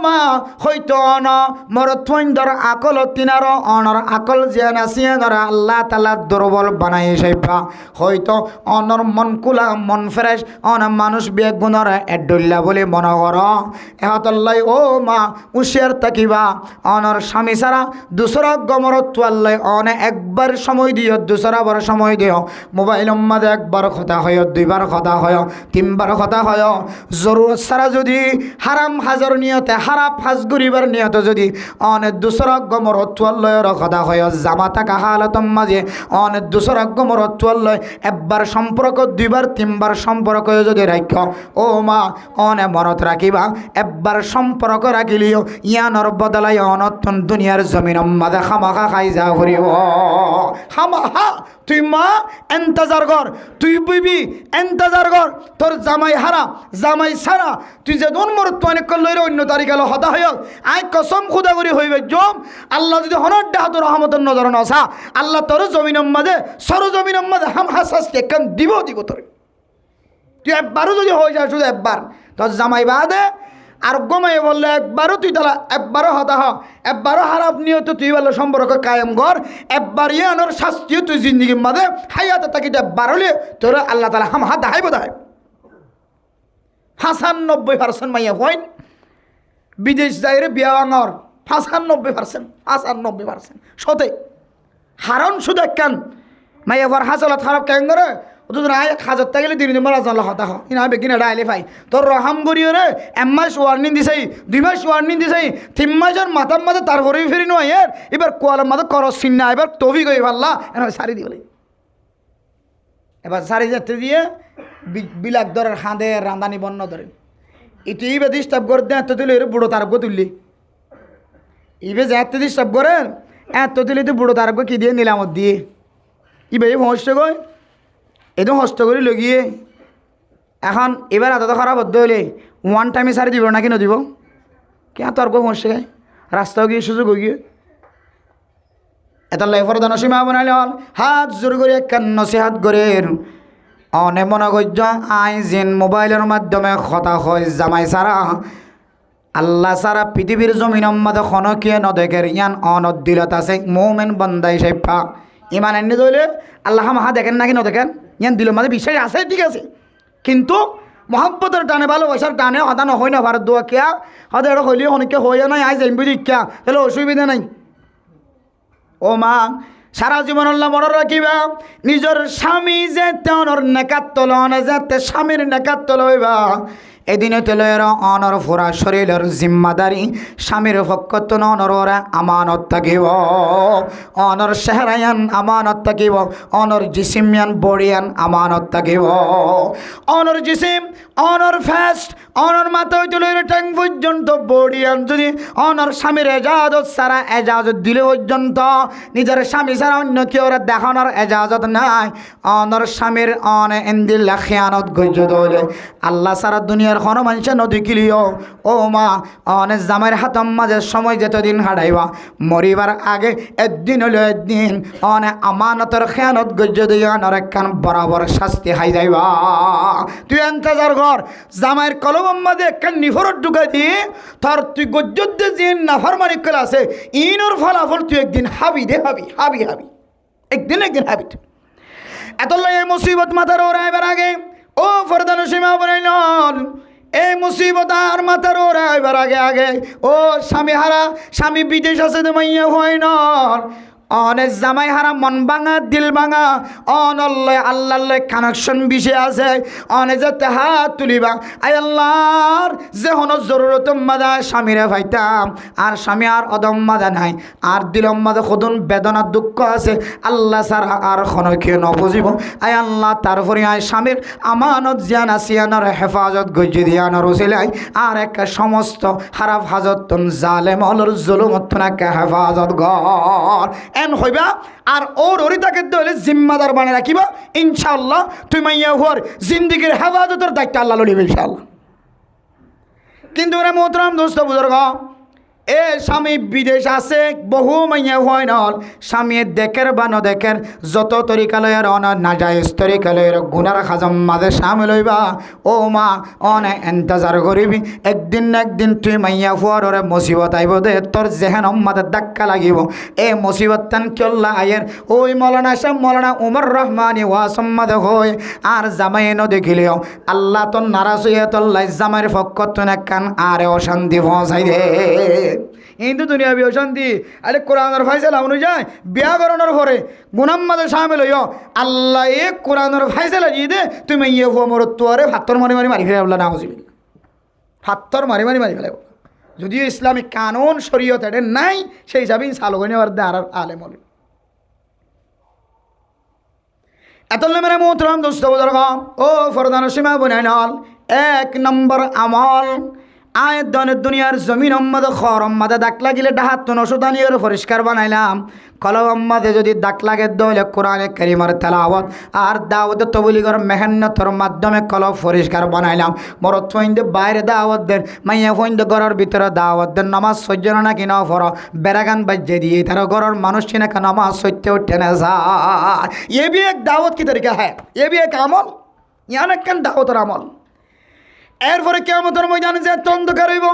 মা হয়তো অন মরত্বর আকল তিনার অনর আকল জিয়ান আসিয়া ধরা আল্লাহ তালা দুর্বল বানাই সেপা হয়তো অনর মন কুলা মন ফ্রেশ অন মানুষ বেগুণর এডুল্লা বলে মনে কর এহতল্লাই ও মা উশিয়ার তাকিবা অনর স্বামী ছাড়া দুসরা গমরত্বাল্লাই অনে একবার সময় দিয়ে দুসরা বার সময় দিও মোবাইল মাঝে একবার কথা হয় দুইবার কথা হয় তিনবার কথা হয় জরুরত ছাড়া যদি হারাম হাজর নিয়তে হারাপ হাজ করিবার নিয়ত যদি অনেক দুসরা গমরত্বাল্লয়ের কথা হয় জামা থাকা হালতম মাঝে অনেক দুসরা গমরত্বাল্লয় একবার সম্পর্ক দুইবার তিনবার সম্পর্ক যদি রাখ ও মা অনে মনত রাখিবা একবার সম্পর্ক রাখিলিও ইয়ানর বদলাই অনতন দুনিয়ার জমিন মাঝে খামাখা খাই যা করিব খামাখা তুই মা এন্তজার কর তুই বুঝবি এন্তজার কর তোর জামাই হারা জামাই সারা তুই যে দন মরত অনেক করলে অন্য তারিখ এলো হতা হয়ে আয় কসম খুদা করি হইবে জম আল্লাহ যদি হনর ডাহাত রহমতের নজর নসা আল্লাহ তোর জমিনের মাঝে সর জমিনের মাঝে হাম হাসাস কেন দিব তোর তুই একবারও যদি হয়ে যায় শুধু একবার তোর জামাই বাদে আর গমাই বললে একবারও তুই তালা একবারও হতাহ একবারও হারাপ নিয়ত তুই বললে সম্পর্ক কায়েম কর একবার আনোর শাস্তিও তুই জিন্দিগির মাঝে হাইয়াতে তাকে একবার হলে তোর আল্লাহ তালা হাম হাত দাহাই বোধ হয় 95% মাইয়া পয়েন্ট বিদেশ যাইরে বিয়া আঙর 95% 95% সতে হারণ শুধু একখান মাইয়া পর হাসলত খারাপ কেন করে ওদের আয় হাজার গেলে দিন দিন মারা জানলা হতা হয় ইনা বেকিনা ডাইলে পাই তোর রহাম করিও রে 1 মাস ওয়ার্নিং দিছাই 2 মাস ওয়ার্নিং দিছাই 3 মাসের মাথার মাঝে তারপরেই ফেরি নয় এবার কোয়ালার মাঝে করস চিন্না এবার তবি গই পারলা এবার সারি দিবলে এবার সারি যেতে দিয়ে বিলাক ধরের হাঁদে রাঁধানি বন্য ধরে এটি ইবে ডিস্টার্ব করে দেয় এত তুলে বুড়ো তারক্য তুললি ইবে যে এত ডিস্টার্ব করেন এত তুলে তুই বুড়ো তারক্য কি দিয়ে নিলামত দিয়ে ইবে হস্ত গই এদম হস্ত করে লগিয়ে এখন এবার এত খারাপ হতে হলে 1 টাইমে সারি দিব নাকি নদিব কে তর্ক সমস্যা গায় রাস্তাও গিয়ে সুযোগ গিয়ে এত লাইফর দানসীমা বানাইলে হল হাত জোর করে একখান নসিহাত করে অনে মনে করছ আই যেন মোবাইলের মাধ্যমে কথা হয় জামাই সারা আল্লাহ সারা পৃথিবীর জমিন মাঝে খনকিয়ে নদেকের ইয়ান অনত দিলত আছে মোমেন বন্দাই সেপা ইমান এনে ধরলে আল্লাহ মাহা দেখেন নাকি নদেখেন ইয়ান দিল মাঝে বিশ্বাস আছে ঠিক আছে কিন্তু মহব্বতের টানে ভালোবাসার টানে হতা নহয় না ভারত দোয়া কিয়া হতে এটা হইলে অনেকে হইয়া নাই আই যাইম বুঝি কিয়া তাহলে অসুবিধা নাই ও মা সারা জীবন আল্লাহ মনে রাখিবা নিজের স্বামী যে তেনর নেকাত তলন যাতে স্বামীর নেকাত তল হইবা এদিনে তেলের অনর ফোরা শরীরের জিম্মাদারি স্বামীর পক্ষ অনর আমানত থাকিব অনর চেহারায়ান আমানত থাকিব অনর জিসিমিয়ান বড়িয়ান আমানত থাকিব অনর জিসিম অনর ফেস্ট অনর মাথায় তুলের ট্যাং পর্যন্ত বড়িয়ান যদি অনর স্বামীর এজাজত সারা এজাজত দিলে পর্যন্ত নিজের স্বামী ছাড়া অন্য কেউ দেখানোর এজাজত নাই অনর স্বামীর অন এন্দিল্লা খেয়ানত গজ্য দলে আল্লাহ সারা দুনিয়ার কোনো মানুষের নদী কিলিও ও মা অনেক জামাইয়ের হাতম মাঝে সময় যেতদিন হারাইবা মরিবার আগে একদিন হলো একদিন অনেক আমানতের খেয়ানত গজ্য দিয়ে অনর একখান বরাবর শাস্তি হাই যাইবা তুই এন্তজার কর জামাইয়ের কলম মাঝে একখান নিফরত ঢুকাই দিয়ে তোর তুই গজ্যতে যে নাফরমানি কলে আছে ইনোর ফলাফল তুই একদিন হাবি দে হাবি হাবি হাবি একদিন হাবি এত এই মুসিবত মাথার ওরাইবার আগে ও ফরদান সীমা বনাই নল এই মুসিবত আর মাথার ওরাইবার আগে আগে ও স্বামী হারা স্বামী বিদেশ আছে তো মাইয়া হয় নল অনেক জামাই হারা মন ভাঙা দিল ভাঙা অনল্লয় আল্লাহর কানেকশন বিষয় আছে অনে যেতে হাত তুলিবা আই আল্লাহর যে হন জরুরত মাদা স্বামীরে ভাইতাম আর স্বামী আর অদম মাদা নাই আর দিলম মাদা কদন বেদনা দুঃখ আছে আল্লাহ সারা আর খনকে নবুঝিব আই আল্লাহ তারপরে আয় স্বামীর আমানত জিয়ান আসিয়ানোর হেফাজত গজ্জি দিয়ানোর ওসিলাই আর একটা সমস্ত হারাফ হাজতন জালেম অলর জুলুমত নাকে হেফাজত গর এন হইবা আর ওর ওরিতাকে দলে জিম্মাদার বানিয়ে রাখিবা ইনশাআল্লাহ তুই মাইয়া হওয়ার জিন্দিগির হেফাজতের দায়িত্ব আল্লাহ লইবে ইনশাআল্লাহ। কিন্তু রে মোহতরম দোস্ত বুজুর্গ এ স্বামী বিদেশ আছে বহু মাইয়া হয় নল স্বামী দেখের বা নদেখের যত তরিকালয়ের নাজাইজ তরিকালয়ের গুনার খাজম মাঝে স্বামী লইবা ও মা অনে এন্তজার করিবি একদিন না একদিন তুই মাইয়া হওয়ার ওরে মুসিবত আইব দে তোর জেহেন মাঝে ধাক্কা লাগিব এ মুসিবত তান কিল্লা আয়ের ওই মৌলানা শাহ মৌলানা উমর রহমানি ওয়াসম্মাদ হই আর জামাই ন দেখিলেও আল্লাহ তোর নারাজ হইয়া তোল্লাই জামাইয়ের পক্ষ তো না কান আরে অশান্তি পৌঁছাই দে কিন্তু দুনিয়া বি অশান্তি আরে কোরআনের ফাইসলা অনুযায়ী বিয়া করানোর পরে গুনাম মাঝে সামিল হইও আল্লাহ এ কোরআনের ফাইসলা দিয়ে দে তুমি ইয়ে হো মোর তোরে হাত্তর মারি মারি মারি ফেলে না বুঝিবি হাত্তর মারি মারি মারি ফেলে যদিও ইসলামিক কানুন শরীয়ত এটা নাই সেই হিসাবে সালগনি নেওয়ার দে আর আলেম হল এত মেরে মোহতরম দোস্ত বুজুর্গ ও ফরদান সীমা বনাই নল এক নম্বর আমল আয় দুনিয়ার জমিন আম্মাদে খর আম্মাদে দাগ লাগিলে ডাহাত তো নসুদানি করে পরিষ্কার বানাইলাম কলম আম্মাদে যদি দাগ লাগে দলে কোরআনে কারিমের তেলাওয়াত আর দাওয়াত তবলিগের মেহনতর মাধ্যমে কলম পরিষ্কার বানাইলাম মরত ফইন্দে বাইরে দাওয়াত দেন মাইয়া ফইন্দে ঘরের ভিতরে দাওয়াত দেন নামাজ সহ্য নাকি না ফর বেড়াগান বাজ্যে দিয়ে তারা ঘরের মানুষ চিনাকে নামাজ সত্যি উঠে না যায় এ বি এক দাওয়াত কি তরিকা হ্যাঁ এ বি এক আমল ইয়ান এক দাওয়াতের আমল এরপরে কিয়ামতের ময়দানে যে অন্ধকার হইব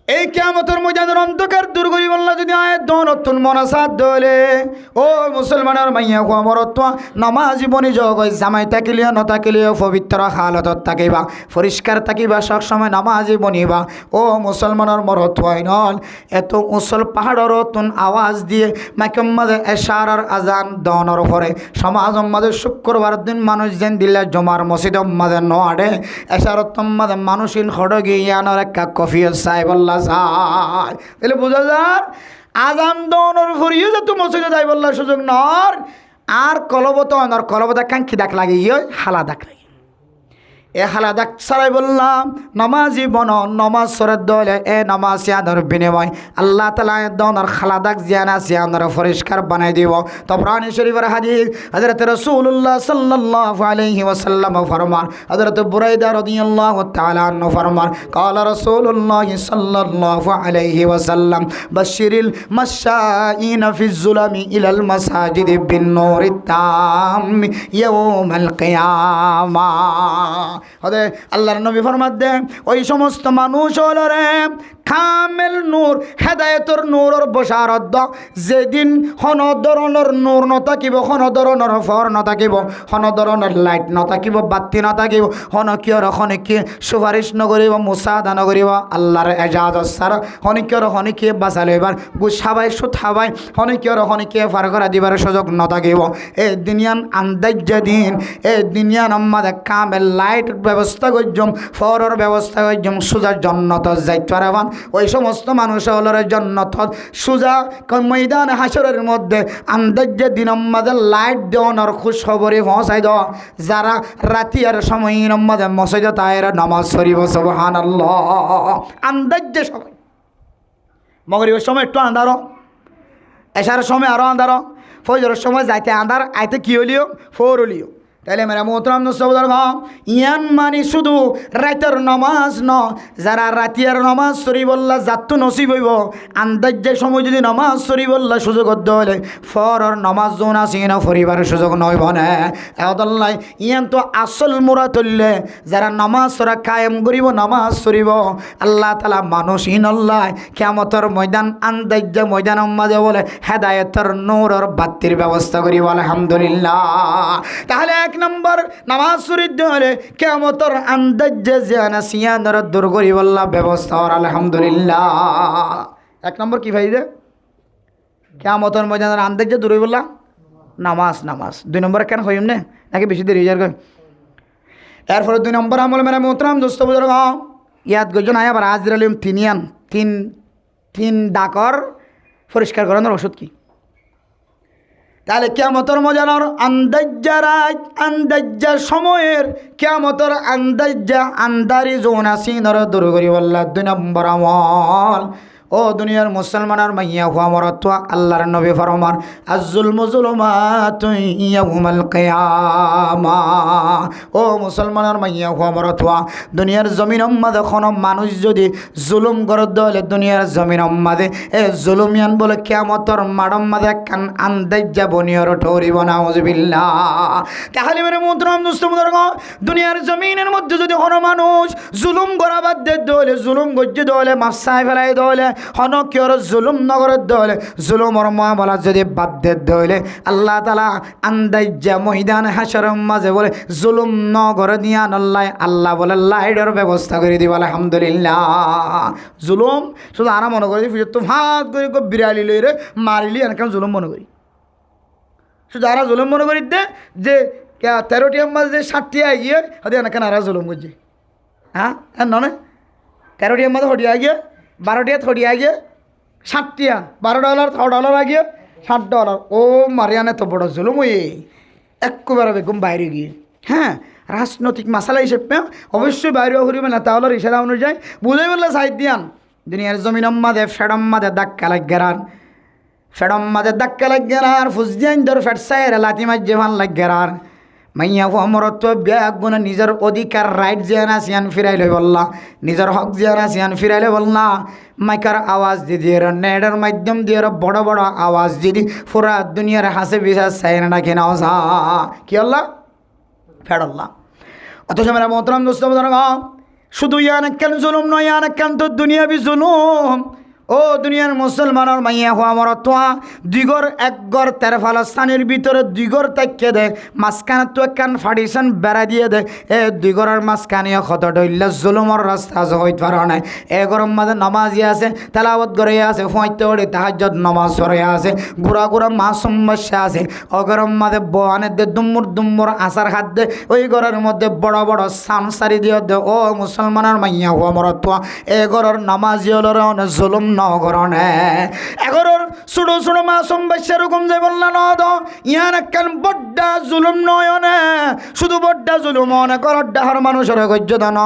এই কিয়ামতের ময়দানের অন্ধকার দূর করিব আল্লাহ যদি আয় দনতুন মনাসাত দলে ও মুসলমানের মাইয়া গো মরত নামাজি বনি যোগ জামাই থাকিলিও নথাকিলিও পবিত্র হালতত থাকিবা পরিষ্কার থাকিবা সব সময় নামাজি বনিবা ও মুসলমানের মরত হয় নল এত উসল পাহাড়ের তুন আওয়াজ দিয়ে মাইকম মাঝে এশারার আজান দনের পরে সমাজ মাঝে শুক্রবার দিন মানুষ যেন দিলে জমার মসজিদ মাঝে নড়ে এশারত মাঝে মানুষিন হড় গিয়ানোর একটা কফি সাহেব আল্লাহ এলে বোঝা যার আজান দনের ফুরিয়ে যে তুমি মসজিদে যাই বললা সুযোগ নর আর কলবত নর কলবত কাঙ্ক্ষি ডাক লাগে ইয়ে হালা ডাক লাগে এ হালা ডাক সারাই বললাম নমাজি বন নমাজ সরের দলে এ নমাজ সিয়ানোর বিনিময় আল্লাহ তালা দনের খালা ডাক জিয়ানা সিয়ানোর পরিষ্কার বানাই দিব তো প্রাণী শরীফের হাদিস হযরত রাসূলুল্লাহ সাল্লাল্লাহু আলাইহি ওয়াসাল্লাম ফরমান হযরত বুরাইদা রাদিয়াল্লাহু তাআলা আনহু ফরমান قال رسول الله صلى الله عليه وسلم بشر المشائين في الظلم الى المساجد بالنور التام يوم القيامه হদে আল্লাহর নবী ফরমাত দে ওই সমস্ত মানুষ হলো রে কামেল নূর হেদায়েতর নূরর বশারত দ যেদিন হন ধরনের নূর নথাকিব হন ধরনের ফর নথাকিব হন ধরনের লাইট নথাকিব বাতি নথাকিব হন কিয়র হনিকে সুপারিশ নকরিব মুসাদা নকরিব আল্লাহর এজাজত সার হনিকিয়র হনিকে বাঁচালে এবার গুছাবাই সুথাবাই হনিকিয়র হনিকে ফার করা দিবার সুযোগ নথাকিব এ দুনিয়ান আন্দাজ দিন এ দুনিয়ান আমাদের কামেল লাইট ব্যবস্থা করজম ফরর ব্যবস্থা করজম সুজা জন্নত যাইতে পারবান ওই সমস্ত মানুষ হলের জন্নত সুজা ময়দান হাসরের মধ্যে আন্দাজ দিন আমাদের লাইট দেওয়ানোর খুশ খবরে পৌঁছাই দেওয়া যারা রাতি আর সময় আমাদের মসজিদে তাইরা নামাজ শরীফ সুবহানাল্লাহ আন্দাজ সময় মগরিবের সময় একটু আন্ধারো এশার সময় আরও আন্ধারো ফজরের সময় যাইতে আন্ধার আইতে কি হলিও ফোর হলিও তাইলে মেরা মোহতরম দোস্তবুজুর্গ ইয়ান মানে শুধু রাতের নামাজ ন যারা রাতিয়ার নামাজ শরীফল্লা যাত্তু নসিব হইব আন্দাজের সময় যদি নামাজ শরীফল্লা সুযোগ হতে হলে ফরর নামাজ যোন আছে না পরিবারের সুযোগ নইব না এদল্লাই ইয়ান তো আসল মোরা তুললে যারা নামাজ সরা কায়েম করিব নামাজ শরীফ আল্লাহ তালা মানুষ ইনল্লাহ কিয়ামতের ময়দান আন্দাজে ময়দান মাঝে বলে হেদায়েতের নূরের বাতির ব্যবস্থা করিব আলহামদুলিল্লাহ। তাহলে এক নম্বর নামাজ শরীফ হলে কিয়ামতের আন্দাজে জিয়ানা সিয়ানোর দূর করিবল্লাহ ব্যবস্থা আলহামদুলিল্লাহ। এক নম্বর কি ভাই কিয়ামতের ময়দানের আন্দাজ যে দূরে বললাম নামাজ নামাজ 2 নম্বরে কেন হইম না নাকি বেশি দেরি হয়ে যাবে এরপরে 2 নম্বর আমল মেরা মোহতারাম দোস্ত বুজুর্গ ইয়াদ গজন আয়া আবার আজর আলিম তিনিয়ান তিন ডাকর পরিষ্কার করানোর ওষুধ কি তাহলে কিয়ামতের মজানোর আন্দাজ্জা রাত আন্দাজ্জা সময়ের কিয়ামতের আন্দাজ্জা আন্দারি জোন আসিনর দূর করি বললা 2 নম্বর আমল ও দুনিয়ার মুসলমানের মাইয়া হুয়া মরত্বা আল্লাহর নবী ফরমান আজ-জুলমু যুলুমাতুন ইয়াউমাল কিয়ামা ও মুসলমানের মাইয়া হুয়া মরত্বা দুনিয়ার জমিন মাঝে কোনো মানুষ যদি জুলুম করে দলে দুনিয়ার জমিন মাঝে এ জুলুমিয়ান বলে কিয়ামতের মাডম মাঝে কান আন্দাজ যাবনিয়র ঠৌরিব নাউজুবিল্লাহ তাহলে মেরে মুহতারাম দোস্ত বুজুর্গ দুনিয়ার জমিনের মধ্যে যদি কোনো মানুষ জুলুম করা বাদ দে দলে জুলুম গজ্জে দলে মাসায় ফেলাই দলে হনকিয়র জুলুম নগরের দলে জুলুমর মামলা যদি বাদ দে দলে আল্লাহ তাআলা আন্দাইজা ময়দান হাশরের মাঝে বলে জুলুম নগর দিয়া আল্লাহ বলে লাইডের ব্যবস্থা করে দিব আলহামদুলিল্লাহ জুলুম শুধু আরা মনে করি তো ভাত করে বিড়ালি লইরে মারিলি এনকান জুলুম মনে করি শুধু আরা জুলুম মনে করি দে যে 13টি মাঝে 60টি আগিয়ে হতে এনকান আরা জুলুম করছে হ্যাঁ নয় 13টি মাঝে হটিয়া গিয়ে 12টিয়া থটিয়া গিয়ে 60টিয়া $12 $6 আগিয়ে $60 ও মারিয়ানে তো বড় জুলুম ওই একবারে বেগম বাইরে গিয়ে হ্যাঁ রাজনৈতিক মশালা হিসেবে অবশ্যই বাইরে হরিবে না তাহলে ইশারা অনুযায়ী বুঝে বললে সাইড দিয়ান দুনিয়ার জমিন মাঝে ফেডম মাঝে ধাক্কা লাগেরান ফেডম মাঝে ধাক্কা লাগেরার ফুসদিয়ান ধর ফেটসায়ের লাতি মাঝে ভাল লাগেরার মাইয়া অমরত্ব ব্যাগুণ নিজের অধিকার রাইট জিয়ান আসিয়ান ফিরাইলে বললা নিজের হক জিয়ান আসিয়ান ফিরাইলে বললা মাইকার আওয়াজ দি দিয়ে নেটের মাধ্যম দিয়ে বড় বড় আওয়াজ দিদি পুরা দুনিয়ার হাসে বিশ্বাস চাই না কেনা কি আল্লাহ ফেড়ল্লাহ অথচ মেরা মোহতারাম দোস্ত শুধু ইয়ান কেন জুলুম নয় ইয়ান কেন তো দুনিয়া বি জুলুম ও দুনিয়ার মুসলমানের মাইয়া হওয়া মরতোয়া দুইগর একগর তেরফালস্তানের ভিতরে দুইগর তাকিয়ে দে মাঝখানে তো একখান ফাডিশন বেড়া দিয়ে দে এ দুইগরের মাঝখানে কত ডইল্লা জুলুমর রাস্তা আছে হইতে পারে নাই এ গরম মাঝে নমাজি আছে তেলাওয়াত করে আছে ফুঁয়াইতে ওড়ে তাহাজ্জুদ নমাজ পড়ে আছে গুড়া গুড়া মাসুম বসে আছে অগরম মাঝে বহানের দে দুম্মুর আসার হাত দে ওই ঘরের মধ্যে বড় বড় সানসারি দিয়ে দে ও মুসলমানের মাইয়া হওয়া মরতোয়া এ ঘরের নমাজি হলো জুলুম নগরণে এগরর ছোট ছোট মাসুম বাচ্চা রকম যে বললা ন ইয়ান একখান বড্ডা জুলুম নয়নে শুধু বড্ডা জুলুম অনেক ডাহার মানুষের গজ্জদান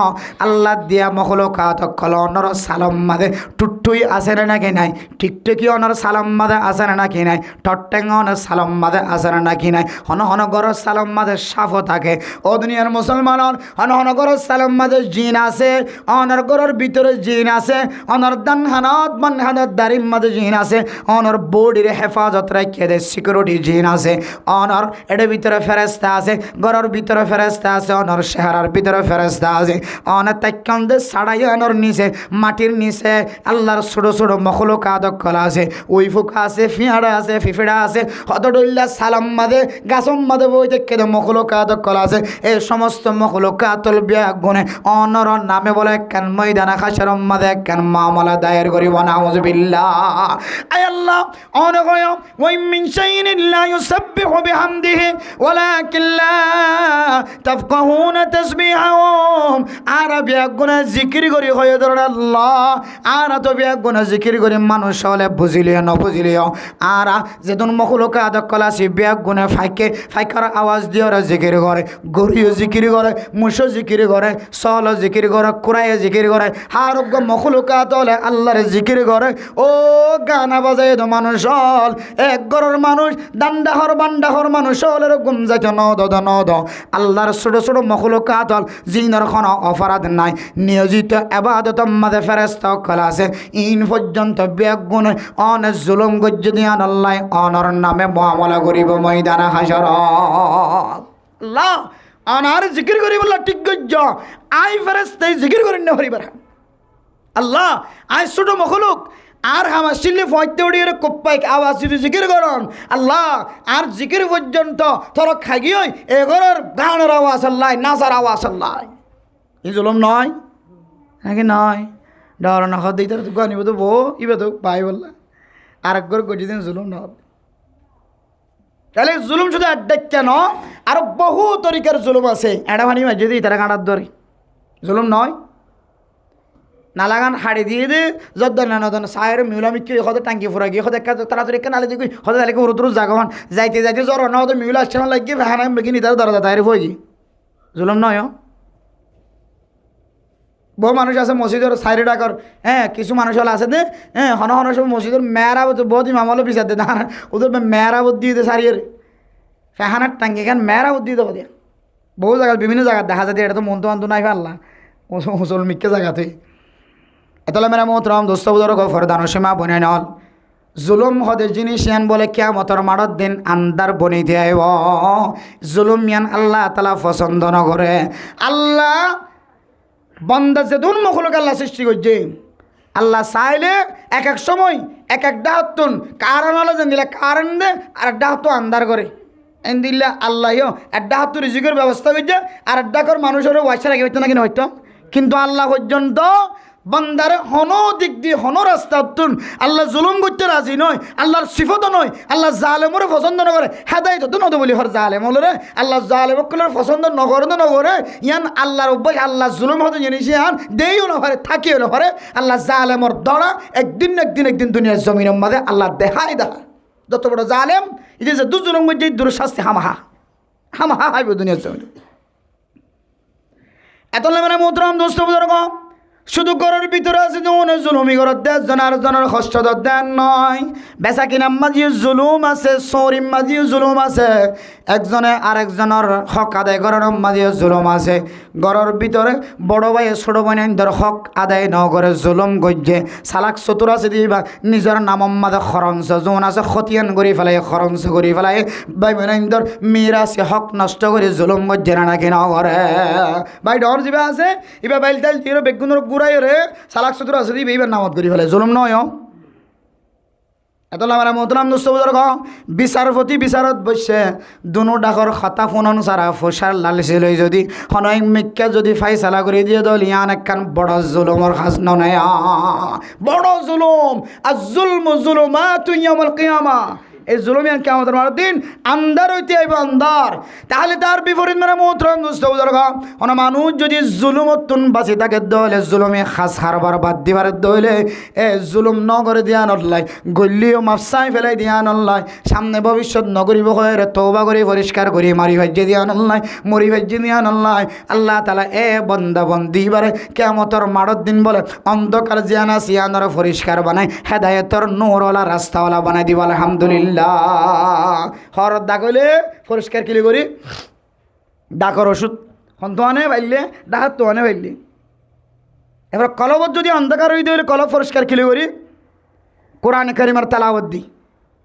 আল্লাহ দিয়া মখলুকাত কল অনর সালাম মাদে টুট্টুই আছে না নাকি নাই টিকটকি অনর সালাম মাদে আছে না নাকি নাই টট্টেং অনর সালাম মাদে আছে না নাকি নাই হন হন গরর সালাম মাদে সাফও থাকে ও দুনিয়ার মুসলমানর হন হন গরর সালাম মাদে জিন আছে অনর গরর ভিতরে জিন আছে অনর দান হানাত হানাত দারিম মাদে জিন আছে অনর বডির হেফাজত রাখিয়ে দে সিকিউরিটি জিন আছে অনর এর ভিতরে ফেরেশতা আছে গরর ভিতরে ফেরেশতা আছে অনর শেহারার ভিতরে ফেরেশতা আছে অনর তাইকান্দে সাড়াই অনর নিচে মাটির নিচে আল্লাহর ছোট ছোট মখলুকাত কলা আছে ওই ফুকা আছে ফিয়াড়া আছে ফিফিড়া আছে হতডল্লা সালাম মাদে গাছম মাদে বই দেখে দে মখলুকাত কলা আছে এই সমস্ত মখলুকাতল বিয়াগুনে অনর নামে বলে কেন ময়দানা হাশরম মাদে কেন মামলা দায়ের করিব নাউযুবিল্লাহ আয় আল্লাহ অনেক ওই মিন শাইইন লা ইউসাব্বিহু বিহামদিহি ওয়ালাকিন লা তাফকাহুনা তাসবিহাহুম আরবিয়া গুনা জিকির করি হয় ধর আল্লাহ আর তো বিয়া গুনা জিকির করি মানুষ হলে বুঝিলিও না বুঝিলিও আর যেদিন মখলুকাত কলাসি বিয়া গুনা ফাইকার আওয়াজ দিয়ে ওরা জিকির করে গরিও জিকির করে মুশো জিকির করে সল জিকির করে কুরাইয়ে জিকির করে হারগ্য মখলুকাত হলে আল্লাহর জিকির করে ও গানা বাজায় তো মানুষ হল এক গরর মানুষ বান্ডাহর মানুষ হল এরকম যাইতে নদ আল্লাহর ছোট ছোট মখলুকাত হল জিনের কোনো অপরাধ নাই নিয়োজিত এবাদত মাঝে ফেরেশতা কলা আছে ইন পর্যন্ত বেগুন অন জুলুম গজ্জ দিয়ান আল্লাহ অনর নামে মুআমালা করিব ময়দানে হাশর আল্লাহ অনার জিকির করিব আল্লাহ ঠিক গজ্জ আই ফেরেশতাই জিকির করেন না হরিবার আল্লাহ আই ছোট মখলুক আর হামা শিল্লি ফয়তে উড়িয়ে কোপ্পাইক আওয়াজ যদি জিকির করন আল্লাহ আর জিকির পর্যন্ত তোর খাগিয়ে এগোর গানের আওয়াজ আল্লাহ নাচার আওয়াজ আল্লাহ এই জুলুম নয় নাকি নয় ডর না হদ দিতে তো গানিব তো বো ইবে তো পাই বললা আরেক ঘর গজি দিন জুলুম না হবে। তাহলে জুলুম শুধু একটা কেন, আরো বহু তরিকার জুলুম আছে। এটা ভানি মাঝে দিই তারা কাঁটার ধরে জুলুম নয়। নালাগান হাড়ি দিয়ে দে যত নানা সায়ের মিউলামিকে হতে টাঙ্কি ফুরা গিয়ে হতে তাড়াতাড়ি একটা নালে দিকে হতে তাহলে উরুতুরু জাগবান যাইতে যাইতে জ্বর না হতে মিউলা আসছে না লাগিয়ে ভেহানা বেগিয়ে নিতে দরজা তাই হয়ে গিয়ে জুলুম নয়। বহু মানুষ আছে মসজিদের সাইডে ডাকর, হ্যাঁ কিছু মানুষ হলো আছে দে, হ্যাঁ হন হন সব মসজিদের মেয়েরা বহুত ইমামলো বিচার দে না ওদের মেয়েরা দিয়ে দে সারিয়ে ফেহানার টাঙ্কি খান মেয়েরা দিয়ে দেবো দিয়ে বহু জায়গায় বিভিন্ন জায়গায় দেখা যায়। এটা তো মন তো আনতো নাই পারলা মুসল মিক্কে জায়গাতে। এতলে মেরা মোহতরম দোস্ত বুজুর্গ ফরদান সীমা বনে নল জুলুম হদে জিনিস ইয়ান বলে কিয়ামতের মাড়ত দিন আন্দার বনিতে আইব। জুলুম ইয়ান আল্লাহ তাআলা পছন্দ নকরে। আল্লাহ বান্দা যে দুন মখলুক আল্লাহ সৃষ্টি করছে, আল্লাহ চাইলে এক এক সময় এক এক ডাহতুন কারণ হলো যেন দিলে কারণ দে আর এক ডাহতু আন্দার করে এন দিল্লা আল্লাহও এক ডাহতু রিজিকের ব্যবস্থা করছে আর এক ডাকর মানুষেরও ওয়াইসা রাখি হইতো না কিনা হইতো। কিন্তু আল্লাহ পর্যন্ত বান্দারে হন দিক দিয়ে হন রাস্তা তুন আল্লাহ জুলুম করতে রাজি নয়, আল্লাহর সিফত নয়, আল্লাহ জালেমরে পছন্দ নকরে। হেদায়ত তো নদ বলি হর জালেম হলরে আল্লাহ জালেমকলের পছন্দ নগরে তো নগরে ইয়ান আল্লাহর অভ্যাস আল্লাহ জুলুম হতে জিনিস ইয়ান দেইও না পারে থাকিও না পারে। আল্লাহ জালেমর দড়া একদিন একদিন দুনিয়ার জমিনের মাঝে আল্লাহ দেখাই দেখা যত বড় জালেম এই যে দুজনের মধ্যে দূর শাস্তি হামাহা হামাহা হাইব দুনিয়ার জমিনে। এত মানে মোহতরম দোস্ত বুজুর্গ শুধু ঘরের ভিতরে আছে যেমন জুলুমি ঘর দেন আর জনের কষ্ট দেন নয়, বেচা কিনার মাঝিও জুলুম আছে, চৌরির মাঝিও জুলুম আছে, একজনে আরেকজনের হক আদায় করার মাঝিও জুলুম আছে। ঘরের ভিতরে বড় ভাই ছোট বোনের হক আদায় ন করে জুলুম গজ্জে সালাক চতুর আছে দিবা নিজের নামর মাঝে খরঞ্চ যোন আছে খতিয়ান করে ফেলাই খরঞ্চ করে ফেলাই ভাই বোনের মেয়ের আছে হক নষ্ট করে জুলুম গজ্জে না নাকি ন করে ভাই ডর যিবা আছে এবার বাইল তাইল দিয়ে বেগুনের গুড়াই রে সালাক চতুর আছে দিবে এইবার নামত করে ফেলে জুলুম নয়। এত আমার মোহতরম দোস্ত বুজুর্গ বিচারপতি বিচারত বসছে দুনো ডাকর খাতা ফোনন সারা ফসার লালসি লই যদি হনয় মিক্কা যদি ফাইসালা করে দিয়ে দল ইয়ান একখান বড় জুলুমর খাস নয় বড় জুলুম আর জুলম জুলুমাতুন ইয়াউমুল কিয়ামা। এই জুলুমিয়ান কিয়ামতের মার দিন আন্দার হইতে আইব আন্দার। তাহলে তার বিপরীত মানে মোহতরম দোস্ত বুজুর্গ কোনো মানুষ যদি জুলুমতুন বাঁচি থাকে দলে জুলুমে খাস হারবার বাদ দিবার দলে এ জুলুম নগরে দিয়া নল্লাই গল্লিও মাফসাই ফেলাই দিয়া নল্লাই সামনে ভবিষ্যৎ নগরী বহরে তওবা করে পরিষ্কার করে মারি ভাজ্যে দিয়া নল্লাই মরি ভাজ্যে দিয়া নল্লাই। আল্লাহ তাআলা এ বন্দা বন্দি বারে কিয়ামতের মারত দিন বলে অন্ধকার জিয়ানা সিয়ানর পরিষ্কার বানাই হেদায়েতর নূরওয়ালা রাস্তাওয়ালা বানাই দিব। আলহামদুলিল্লাহ হর ডাকলে পরিষ্কার কিলি করি ডাকর ওষুধ হন্ত আনে বাইলে ডাকাত তো আনে বাইলি। এবার কলবত যদি অন্ধকার হইতে হলে কলব পরিষ্কার কিলি করি কোরআন কারিমার তেলাওয়াত দি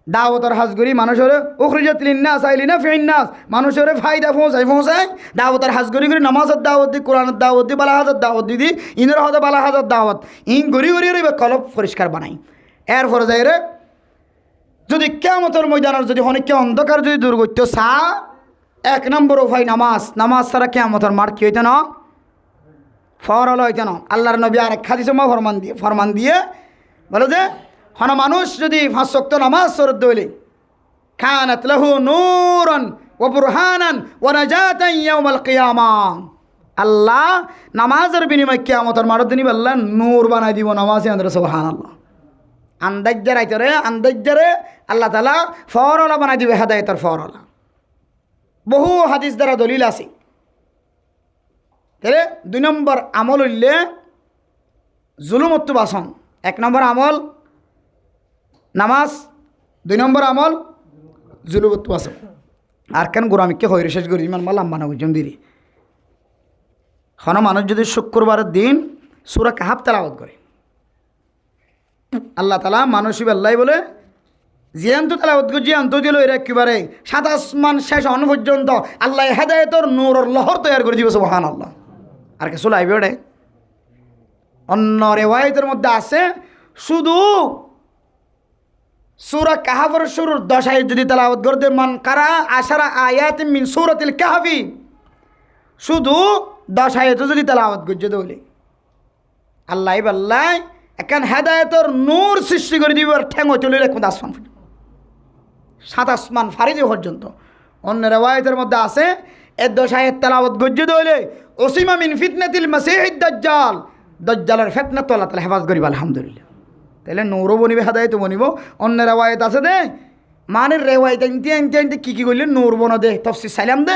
দাওয়াতর হাজ করি মানুষের উখরিজাত লিন্নাস আইলিনা ফিন্নাস মানুষের ফায়দা পৌঁছায় দাওয়াতর হাজ করি নামাজের দাওয়াত দি কোরআনের দাওয়াত দি বালা হাজার দাওয়াত দি ইনের হতে বালা হাজার দাওয়াত ইন গড়ি কলব পরিষ্কার বানাই। এরপরে যাই রে যদি কিয়ামতের ময়দানের যদি অনেককে অন্ধকার যদি দূর করতে চা এক নম্বর উপায় নামাজ ছাড়া কিয়ামতের মার কি হইতে না ফরল হইতে না। আল্লাহর নবী আরেক হাদিসে ফরমান দিয়ে বলে যে হন মানুষ যদি 5 ওয়াক্ত নামাজ পড়তে হইলে কানাত লাহু নূরান ওয়া বুরহানান ওয়া নাজাতান ইয়াউমাল কিয়ামা। আল্লাহ নামাজের বিনিময়ে কিয়ামতের মার দিন আল্লাহ নূর বানাই দিব নামাজে আন্দার সুবহানাল্লাহ। আন্দাজ্জারে আল্লাহ তাআলা ফরলা বানাই দিবে হেদায়েতের ফরলা। বহু হাদিস দ্বারা দলিল আছে। তাহলে 2 নম্বর আমল হইলে জুলুমত্ব বাসন। 1 নম্বর আমল নামাজ, 2 নম্বর আমল জুলুমত্ব বাসন। আর কেন গোরামিকে হইরে শেষ করি ইমান মালাম বানা বুঝুন দিরি হন মানুষ যদি শুক্রবারের দিন সূরা কাহাফ তেলাওয়াত করে আল্লাহ তাআলা মানুষই আল্লাহ বলে জিয়ান্ত তেলাওয়াত করে জিয়ান্ত দিল এর একেবারে 7 আসমান শেষ হন পর্যন্ত আল্লাহ হেদায়েতের নূরের লহর তৈরি করে দিব সুবহানাল্লাহ। আর কিছু লাইবে ওটা অন্য রিওয়ায়াতের মধ্যে আছে শুধু সূরা কাহাফের শুরুর 10 আয়াত যদি তেলাওয়াত করতে মান কারা 10 আয়াত মিন সূরাতিল কাহফি শুধু 10 আয়াত যদি তেলাওয়াত করতে হলে আল্লাহ এখান হেদায়তর নূর সৃষ্টি করে দিবার ঠ্যাং হইতে লইলে কোন আসমান সাত আসমান ফারি দিয়ে পর্যন্ত। অন্য রেওয়ায়তের মধ্যে আছে এদ্দ শাহেদ তেলাওয়াত গজ্জে দইলে ওসিমা মিন ফিতনাতিল মাসিহিদ দাজ্জাল, দাজ্জালের ফিতনা তো আল্লাহ তাআলা হেফাজত করিব আলহামদুলিল্লাহ। তাহলে নূরও বনিবে হেদায়েত বনিব। অন্য রেওয়ায়ত আছে দে মানের রেওয়ায়ত আনতে কি করলে নূর বন দে তফসির সাইলাম দে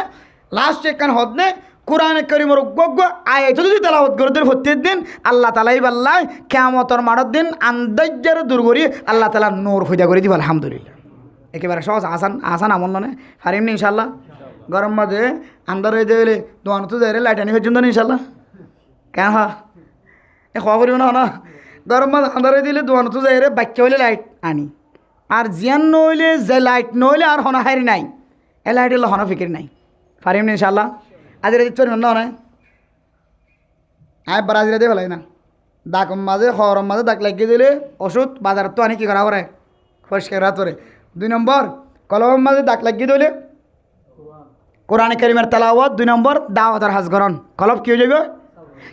লাস্ট একখান হদ নে কোরআনে কারীমের গগ্গ আয়াত যদি তেলাওয়াত করে দেন প্রত্যেক দিন আল্লাহ তাআলাই বাল্লাই কিয়ামতের মাঠের দিন আন্দাজ্জার দূর করি আল্লাহ তাআলা নূর ফয়দা করে দিব আলহামদুলিল্লাহ। একেবারে সহজ আসান আসান আমল নয় পারিম নি ইনশাআল্লাহ। গরম মাঝে আন্দার হয়ে যাইলে দোয়ান তো যাই লাইট আনি পর্যন্ত ইনশাআল্লাহ কেন হা এ খাওয়া করিব না গরম মাঝে আন্দার হয়ে দিলে দোয়ান তো যাই রে বাক্য হইলে লাইট আনি আর জিয়ান নইলে যে লাইট নইলে আর হনা হারি নাই এ লাইট হলে হনা ফিকির নাই পারিম নি ইনশাআল্লাহ। আজ রে চলবে না নয় আয় বারাজিরা দিয়ে ফেলাই না দাগ মাঝে খরম মাঝে দাগ লাগিয়ে দিলে ওষুধ বাজারত তো আনি কি করা করে পরিষ্কার রাত করে। 2 নম্বর কলমের মাঝে দাগ লাগিয়ে দিলে কোরআনে কারীমের তেলাওয়াত। 2 নম্বর দাওয়াতের হাজ গ্রহণ কলব কি হয়ে যাবে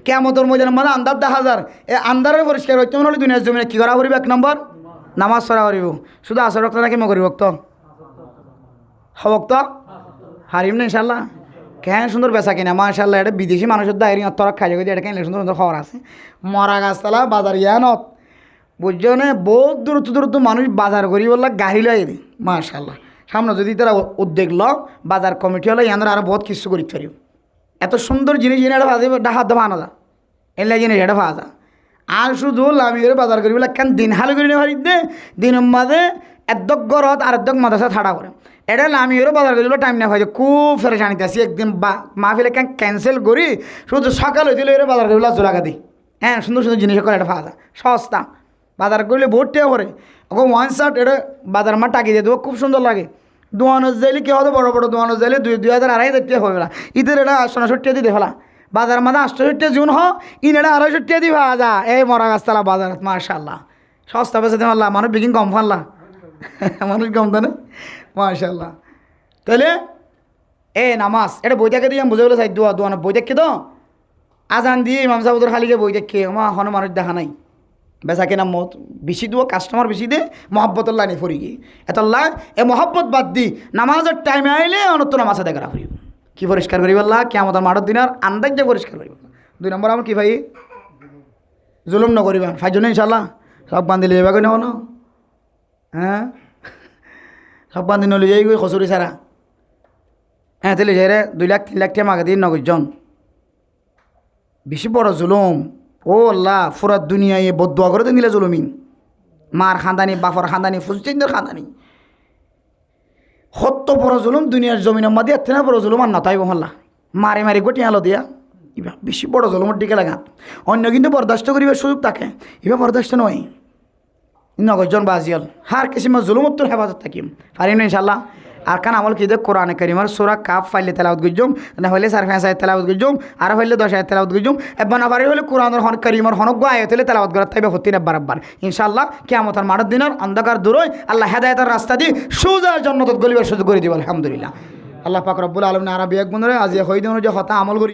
কিয়ামতের ময়দানের মাঝে আন্দার 10,000 এ আন্দারের পরিষ্কার হইতে হলে দুনিয়ার জমিনে কি করা করিব 1 নম্বর নামাজ পড়া করিব। শুধু আসর ওয়াক্ত নাকি মগরিব ওয়াক্ত হওয়াক্ত হারিম না ইনশাআল্লাহ। কেন সুন্দর বেচা কিনা মাশাআল্লাহ। এটা বিদেশি মানুষের দায়ের অতরা খাই যাবে এটা কেন সুন্দর সুন্দর খবর আছে। মরা গাছতলা বাজার ইয়ানত বুঝছো না বহুত দূরত্ব মানুষ বাজার করি বললা গাড়ি লাই দিই মাশাআল্লাহ। সামনে যদি তারা উদ্যোগ ল বাজার কমিটি হলে ইয়াদের আরও বহুত কিছু করি পারিব। এত সুন্দর জিনিস জিনিস এটা ভাজি ডাহাত দেওয়া আনা যা এলা জিনিস এটা ভাজা আর শুধু লামি করে বাজার করি বলে কেন দিন হাল করে নেওয়ার দে দিনের মাঝে একদক গরত আর একদক মাদ্রাসা ঠাড়া করে এটা লামি করে বাজার করি টাইম না হয় খুব ফেরে জানিতে আসি একদিন মাহফিলে কেন ক্যান্সেল করি শুধু সকাল হয়ে দিলে বাজার করি জোলাকা দিই। হ্যাঁ সুন্দর সুন্দর জিনিস করে এটা ভাজা সস্তা বাজার করলে বহুত টেয়া করে ওকে 1 শার্ট এটা বাজার মা টাকি দিয়ে দেবো খুব সুন্দর লাগে। দোয়ানো যাইলে কি হবে বড় বড় দোয়ানো যাইলে 2,000 2,500 টাকা হবে না ঈদের এটা 860 টাকা দিয়ে ফেলা বাজার মাঝে 860 টাকা জুন হ ইন এটা 250 টাকা দিয়ে পাওয়া যা এই মরা গাছতলা বাজার মাশাআল্লাহ সস্তা বেঁচে দেওয়া মানুষ বিকিং কম ফানলা মানুষ কম দেন মাশাআল্লাহ। তাহলে এ নামাজ এটা বই দেখে দিয়ে আমি বুঝে বলে চাই দোয়ানো বই দেখে তো আজান দিয়ে ইমাম সাহেবদের খালিকে বই দেখে আমার হন মানুষ দেখা নাই বেচা কেনা মত বেশি দিব কাস্টমার বেশি দে মহব্বতের লাইনে ফরি গিয়ে এত লাগ এ মহব্বত বাদ দি নামাজের টাইমে আইলে অনত্য নামাজ আদায় করা ফুরিব কি পরিষ্কার করিব আল্লাহ কিয়ামতের মাঠের দিন আর আন্দাজ যে পরিষ্কার করিব। 2 নম্বর আমার কি ভাই জুলুম নকরিবা ফাইজন ইনশাআল্লাহ সব বান্ধি লিয়ে যাবে না কোনো হ্যাঁ সব বান্ধি নলি যাই গই খসুরি সারা হ্যাঁ তাহলে যাই রে 2 লাখ 3 লাখ টাকা মাগে দিন নগরজন বেশি বড় জুলুম ও আল্লাহ ফুরাত দুনিয়ায় বদুয়া করে দিলে জুলুমিন মার খানদানি বাফর খানদানি ফুলচিন্দের খানদানি সত্য বড় জুলুম দুনিয়ার জমিনের মধ্যে এত না বড় জুলুম আর না তাই মহল্লা মারি মারি গোটি আলো দিয়া ইবা বেশি বড় জুলুমের দিকে লাগা অন্য কিন্তু বরদাস্ত করিবার সুযোগ থাকে এবার বরদাস্ত নয় নগরজন বাজিয়াল হার কিসিমা জুলুমত্তর হেফাজত থাকিম পারিম না ইনশাআল্লাহ। আর কান আমল কি দেখ কোরআনে কারিমার সূরা কাফ ফাইলে তেলাওয়াত গজুম না হলে 5 আয়াত তেলাওয়াত গজুম আর হইলে 10 আয়াত তেলাওয়াত গজুম এবং না পারি হলে কোরআনের কারিমার হনক আয়াত হলে তেলাওয়াত করা তাইবে হতি না বারবার ইনশাআল্লাহ। কিয়ামতের মাঠের দিনের অন্ধকার দূর হয় আল্লাহ হেদায়েতের রাস্তা দিয়ে সোজা জান্নাত গলিবার সুযোগ করে দিব আলহামদুলিল্লাহ। আল্লাহ পাক রব্বুল আলামিন আরবি এক বন্ধুরে আজ হই দিন যে হতা আমল করি